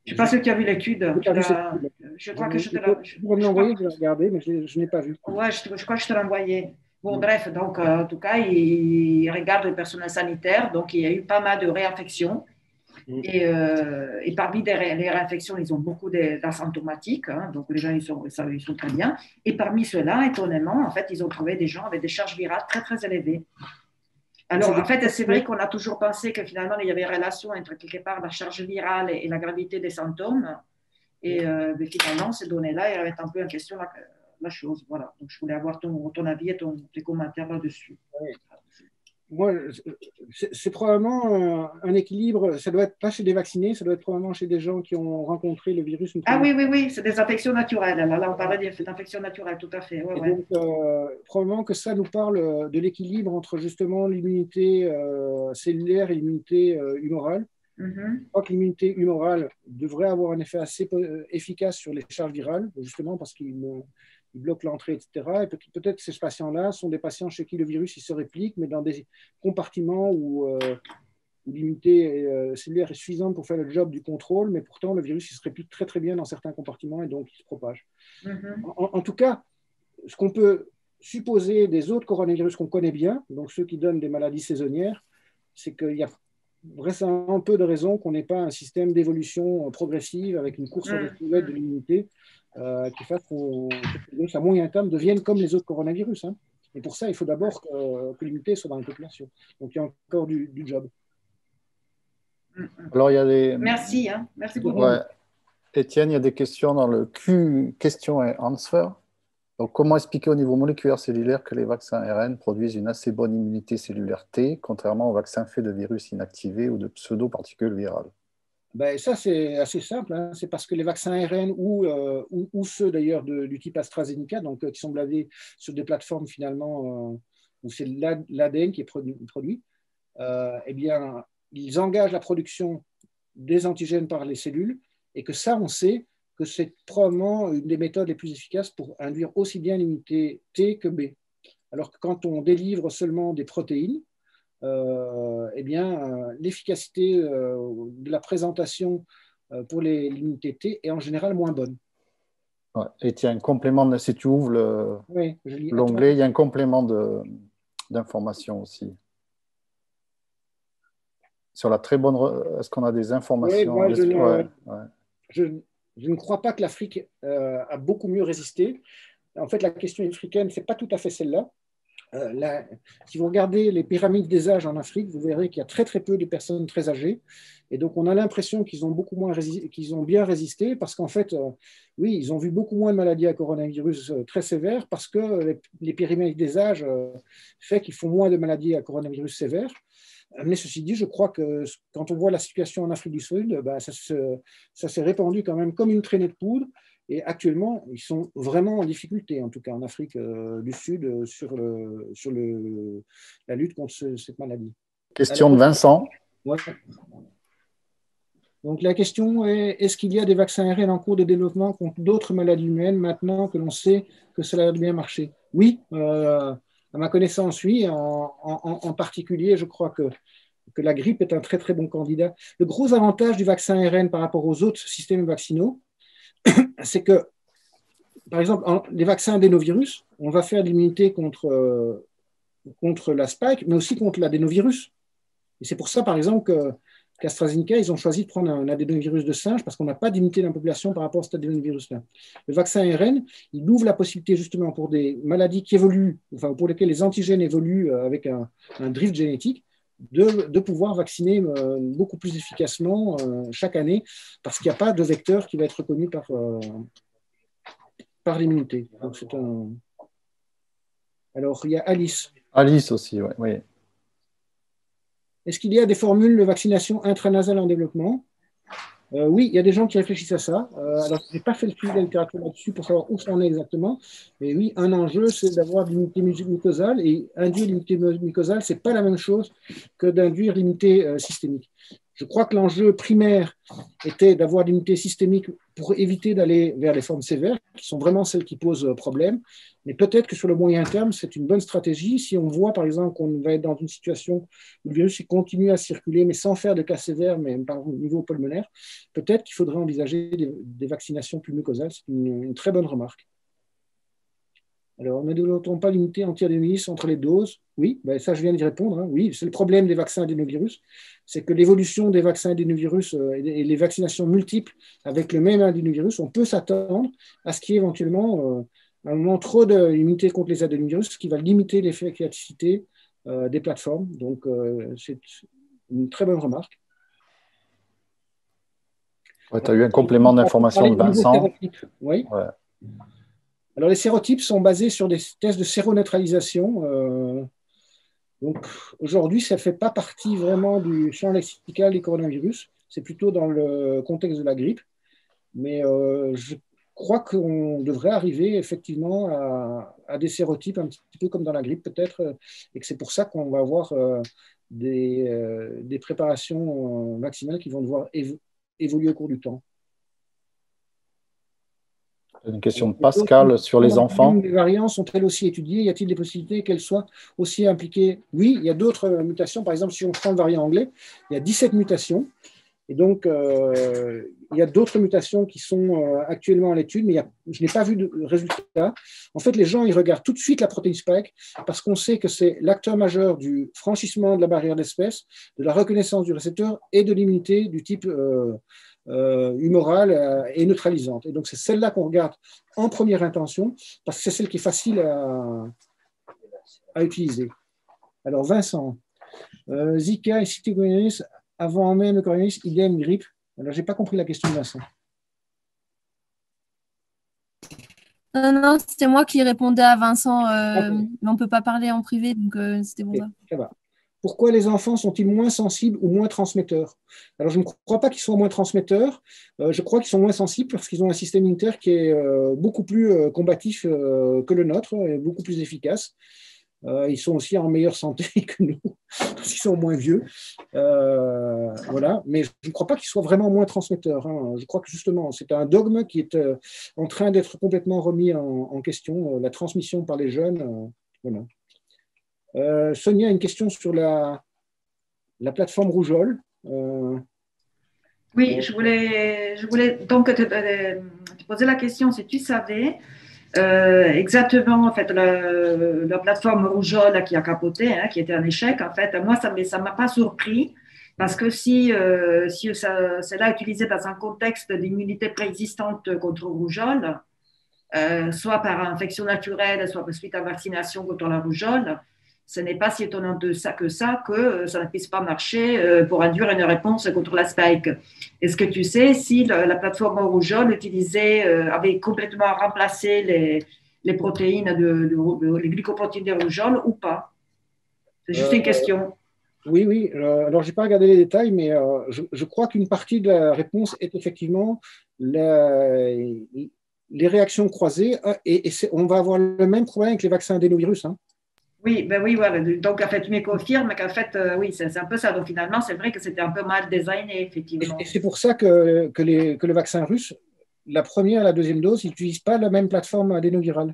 Je ne sais pas si tu as vu l'étude. Je crois que je te l'ai. Je pourrais me l'envoyer, je vais regarder, mais je ne l'ai pas vu. Oui, je crois que je te l'ai envoyé. Bon, bref, donc, en tout cas, il regarde le personnel sanitaire. Donc, il y a eu pas mal de réinfections. Et parmi les réinfections, ils ont beaucoup d'asymptomatiques. Hein, donc, les gens, ils sont très bien. Et parmi ceux-là, étonnamment, en fait, ils ont trouvé des gens avec des charges virales très, très élevées. Alors, en fait, c'est vrai qu'on a toujours pensé que finalement, il y avait une relation entre quelque part la charge virale et la gravité des symptômes. Et mais finalement, ces données-là, elles remettent un peu en question la chose. Voilà. Donc, je voulais avoir ton avis et tes commentaires là-dessus. Oui. Moi, c'est probablement un équilibre. Ça doit être pas chez des vaccinés, ça doit être probablement chez des gens qui ont rencontré le virus. Ah oui, c'est des infections naturelles. Là, on parlait d'infections naturelles, tout à fait. Donc, probablement que ça nous parle de l'équilibre entre justement l'immunité cellulaire et l'immunité humorale. Je crois que l'immunité humorale devrait avoir un effet assez efficace sur les charges virales, justement parce qu'il bloque l'entrée, etc. Et peut-être que ces patients-là sont des patients chez qui le virus il se réplique, mais dans des compartiments où l'immunité cellulaire est suffisante pour faire le job du contrôle, mais pourtant le virus il se réplique très très bien dans certains compartiments et donc il se propage. En tout cas, ce qu'on peut supposer des autres coronavirus qu'on connaît bien, donc ceux qui donnent des maladies saisonnières, c'est qu'il y a récemment peu de raisons qu'on n'ait pas un système d'évolution progressive avec une course de l'immunité qui fasse qu'à moyen terme deviennent comme les autres coronavirus. Hein. Et pour ça, il faut d'abord que l'immunité soit dans la population. Donc, il y a encore du job. Alors, il y a des... Merci beaucoup. Ouais. Étienne, il y a des questions dans le Q question et answer. Donc, comment expliquer au niveau moléculaire cellulaire que les vaccins ARN produisent une assez bonne immunité cellulaire T, contrairement aux vaccins faits de virus inactivés ou de pseudo-particules virales? Ben, ça, c'est assez simple. Hein. C'est parce que les vaccins ARN ou ceux d'ailleurs du type AstraZeneca, donc, qui sont basés sur des plateformes finalement où c'est l'ADN qui est produit, eh bien, ils engagent la production des antigènes par les cellules et que ça, on sait que c'est probablement une des méthodes les plus efficaces pour induire aussi bien l'immunité T que B. Alors que quand on délivre seulement des protéines, eh bien, l'efficacité de la présentation pour l'immunité T est en général moins bonne. Ouais. Et il y a un complément, si tu ouvres l'onglet, il y a un complément d'information aussi. Sur la très bonne... Est-ce qu'on a des informations? Oui, moi, je ne crois pas que l'Afrique a beaucoup mieux résisté. En fait, la question africaine, ce n'est pas tout à fait celle-là. Si vous regardez les pyramides des âges en Afrique, vous verrez qu'il y a très très peu de personnes très âgées. Et donc, on a l'impression qu'ils ont bien résisté parce qu'en fait, oui, ils ont vu beaucoup moins de maladies à coronavirus très sévères parce que les pyramides des âges fait qu'ils font moins de maladies à coronavirus sévères. Mais ceci dit, je crois que quand on voit la situation en Afrique du Sud, ça s'est répandu quand même comme une traînée de poudre. Et actuellement, ils sont vraiment en difficulté, en tout cas en Afrique du Sud, sur la lutte contre cette maladie. Question de Vincent. Ouais. Donc la question est, est-ce qu'il y a des vaccins ARN en cours de développement contre d'autres maladies humaines maintenant que l'on sait que cela a bien marché? Oui, à ma connaissance, oui. En particulier, je crois que la grippe est un très très bon candidat. Le gros avantage du vaccin ARN par rapport aux autres systèmes vaccinaux, c'est que, par exemple, les vaccins adénovirus, on va faire l'immunité contre la spike, mais aussi contre l'adénovirus. Et c'est pour ça, par exemple, qu'AstraZeneca, ils ont choisi de prendre un adénovirus de singe parce qu'on n'a pas d'immunité dans la population par rapport à cet adénovirus-là. Le vaccin ARN, il ouvre la possibilité justement pour des maladies qui évoluent, enfin pour lesquelles les antigènes évoluent avec un drift génétique, de pouvoir vacciner beaucoup plus efficacement chaque année parce qu'il n'y a pas de vecteur qui va être reconnu par l'immunité. Alors, il y a Alice. Alice aussi, oui. Oui. Est-ce qu'il y a des formules de vaccination intranasale en développement? Oui, il y a des gens qui réfléchissent à ça. Alors, je n'ai pas fait le suivi de la littérature là-dessus pour savoir où ça en est exactement. Mais oui, un enjeu, c'est d'avoir l'immunité mucosale. Et induire l'immunité mucosale, ce n'est pas la même chose que d'induire l'immunité systémique. Je crois que l'enjeu primaire était d'avoir l'immunité systémique pour éviter d'aller vers les formes sévères, qui sont vraiment celles qui posent problème. Mais peut-être que sur le moyen terme, c'est une bonne stratégie. Si on voit, par exemple, qu'on va être dans une situation où le virus continue à circuler, mais sans faire de cas sévères, mais par niveau pulmonaire, peut-être qu'il faudrait envisager des vaccinations plus mucosales. C'est une très bonne remarque. Alors, ne développons pas l'immunité anti-adénovirus entre les doses? Oui, ben ça, je viens d'y répondre. Hein. Oui, c'est le problème des vaccins adénovirus. C'est que l'évolution des vaccins adénovirus et les vaccinations multiples avec le même adénovirus, on peut s'attendre à ce qu'il y ait éventuellement, à un moment, trop d'immunité contre les adénovirus, ce qui va limiter l'efficacité des plateformes. Donc, c'est une très bonne remarque. Ouais, tu as eu un complément d'information de Vincent. Oui. Ouais. Alors, les sérotypes sont basés sur des tests de séroneutralisation. Donc, aujourd'hui, ça ne fait pas partie vraiment du champ lexical des coronavirus. C'est plutôt dans le contexte de la grippe. Mais je crois qu'on devrait arriver effectivement à des sérotypes un petit peu comme dans la grippe peut-être, et que c'est pour ça qu'on va avoir des préparations vaccinales qui vont devoir évoluer au cours du temps. Une question de Pascal sur les enfants. Les variants sont-elles aussi étudiées? Y a-t-il des possibilités qu'elles soient aussi impliquées? Oui, il y a d'autres mutations. Par exemple, si on prend le variant anglais, il y a 17 mutations. Et donc, il y a d'autres mutations qui sont actuellement à l'étude, mais je n'ai pas vu de résultat. En fait, les gens, ils regardent tout de suite la protéine spike parce qu'on sait que c'est l'acteur majeur du franchissement de la barrière d'espèce, de la reconnaissance du récepteur et de l'immunité du type humorale et neutralisante. Et donc, c'est celle-là qu'on regarde en première intention parce que c'est celle qui est facile à utiliser. Alors, Vincent, Zika et cytomegalovirus avant même le coronavirus, idem grippe. Alors, je n'ai pas compris la question de Vincent. Non, c'était moi qui répondais à Vincent, mais on ne peut pas parler en privé, donc c'était bon. Ça va. Pourquoi les enfants sont-ils moins sensibles ou moins transmetteurs? Alors, je ne crois pas qu'ils soient moins transmetteurs. Je crois qu'ils sont moins sensibles parce qu'ils ont un système immunitaire qui est beaucoup plus combatif que le nôtre et beaucoup plus efficace. Ils sont aussi en meilleure santé que nous, parce qu'ils sont moins vieux. Voilà. Mais je ne crois pas qu'ils soient vraiment moins transmetteurs. Hein. Je crois que justement, c'est un dogme qui est en train d'être complètement remis en question, la transmission par les jeunes. Voilà. Sonia a une question sur la plateforme Rougeole. Oui, je voulais donc te poser la question si tu savais exactement en fait la plateforme Rougeole qui a capoté, hein, qui était un échec. En fait, moi ça m'a pas surpris parce que si cela est utilisé dans un contexte d'immunité préexistante contre rougeole, soit par infection naturelle, soit suite à vaccination contre la rougeole, ce n'est pas si étonnant que ça ne puisse pas marcher pour induire une réponse contre la spike. Est-ce que tu sais si la plateforme rougeole avait complètement remplacé les protéines, les glycoprotéines des rougeoles ou pas? C'est juste une question. Oui. Alors, je n'ai pas regardé les détails, mais je crois qu'une partie de la réponse est effectivement les réactions croisées. Et on va avoir le même problème avec les vaccins adénovirus. Hein. Oui, voilà. Donc, en fait, tu me confirmes qu'en fait, oui, c'est un peu ça. Donc, finalement, c'est vrai que c'était un peu mal designé, effectivement. Et c'est pour ça que le vaccin russe, la première et la deuxième dose, ils n'utilisent pas la même plateforme adénovirale.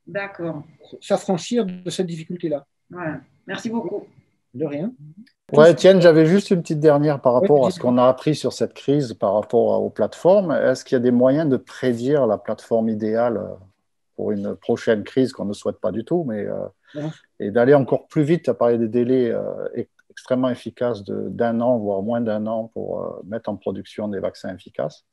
D'accord. S'affranchir de cette difficulté-là. Voilà. Merci beaucoup. De rien. Ouais, Étienne, j'avais juste une petite dernière par rapport à ce qu'on a appris sur cette crise par rapport aux plateformes. Est-ce qu'il y a des moyens de prédire la plateforme idéale pour une prochaine crise qu'on ne souhaite pas du tout, mais et d'aller encore plus vite? Tu as parlé des délais extrêmement efficaces d'un an, voire moins d'un an pour mettre en production des vaccins efficaces.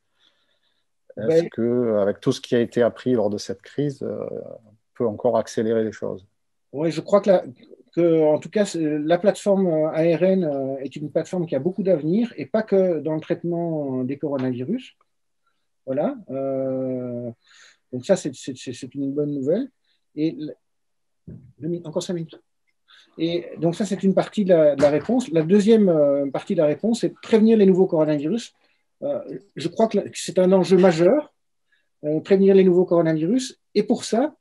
Est-ce qu'avec tout ce qui a été appris lors de cette crise, on peut encore accélérer les choses? Oui, je crois en tout cas, la plateforme ARN est une plateforme qui a beaucoup d'avenir et pas que dans le traitement des coronavirus. Voilà. Donc ça, c'est une bonne nouvelle. Et encore 5 minutes. Et donc ça, c'est une partie de la réponse. La deuxième partie de la réponse, c'est prévenir les nouveaux coronavirus. Je crois que c'est un enjeu majeur, prévenir les nouveaux coronavirus. Et pour ça,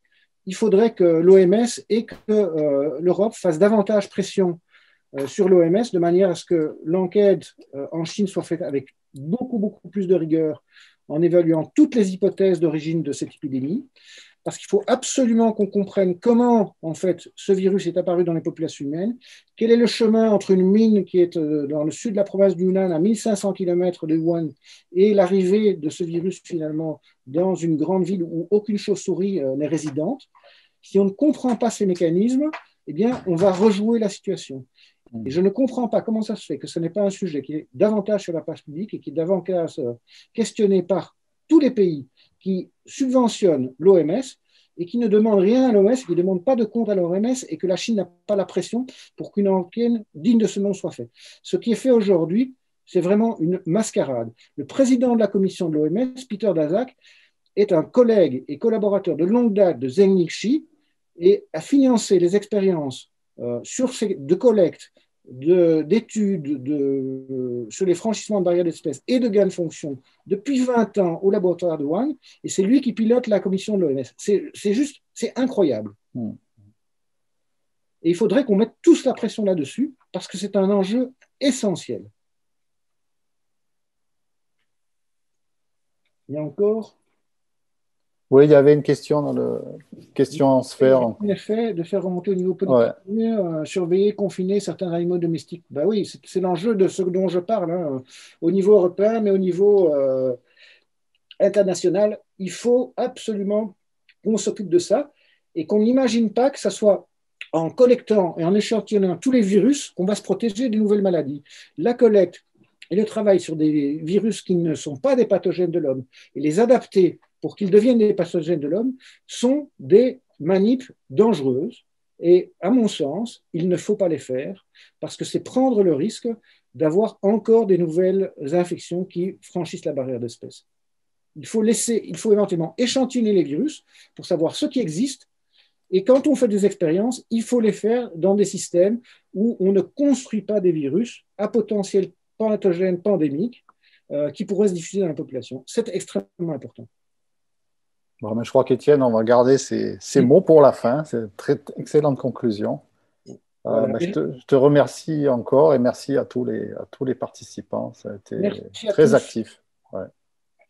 il faudrait que l'OMS et que l'Europe fassent davantage pression sur l'OMS de manière à ce que l'enquête en Chine soit faite avec beaucoup plus de rigueur en évaluant toutes les hypothèses d'origine de cette épidémie. Parce qu'il faut absolument qu'on comprenne comment, en fait, ce virus est apparu dans les populations humaines, quel est le chemin entre une mine qui est dans le sud de la province du Yunnan, à 1500 km de Wuhan, et l'arrivée de ce virus, finalement, dans une grande ville où aucune chauve-souris n'est résidente. Si on ne comprend pas ces mécanismes, eh bien, on va rejouer la situation. Et je ne comprends pas comment ça se fait que ce n'est pas un sujet qui est davantage sur la place publique et qui est davantage questionné par tous les pays qui subventionnent l'OMS et qui ne demandent rien à l'OMS, qui ne demandent pas de compte à l'OMS et que la Chine n'a pas la pression pour qu'une enquête digne de ce nom soit faite. Ce qui est fait aujourd'hui, c'est vraiment une mascarade. Le président de la commission de l'OMS, Peter Daszak, est un collègue et collaborateur de longue date de Zheng Yixi et a financé les expériences de collecte, d'études sur les franchissements de barrières d'espèces et de gains de fonction depuis 20 ans au laboratoire de Wuhan, et c'est lui qui pilote la commission de l'OMS. C'est incroyable. Et il faudrait qu'on mette tous la pression là-dessus, parce que c'est un enjeu essentiel. Il y a encore... Oui, il y avait une question dans le question en sphère. En effet, de faire remonter au niveau politique, surveiller, confiner certains animaux domestiques. Ben oui, c'est l'enjeu de ce dont je parle, hein, au niveau européen, mais au niveau international. Il faut absolument qu'on s'occupe de ça et qu'on n'imagine pas que ça soit en collectant et en échantillonnant tous les virus qu'on va se protéger des nouvelles maladies. La collecte et le travail sur des virus qui ne sont pas des pathogènes de l'homme et les adapter pour qu'ils deviennent des pathogènes de l'homme, sont des manips dangereuses. Et à mon sens, il ne faut pas les faire parce que c'est prendre le risque d'avoir encore des nouvelles infections qui franchissent la barrière d'espèces. Il faut éventuellement échantillonner les virus pour savoir ce qui existe. Et quand on fait des expériences, il faut les faire dans des systèmes où on ne construit pas des virus à potentiel pathogène pandémique qui pourraient se diffuser dans la population. C'est extrêmement important. Bon, mais je crois qu'Étienne, on va garder ces mots pour la fin. C'est une très excellente conclusion. Voilà. Je te remercie encore et merci à tous les participants. Ça a été très actif. Ouais.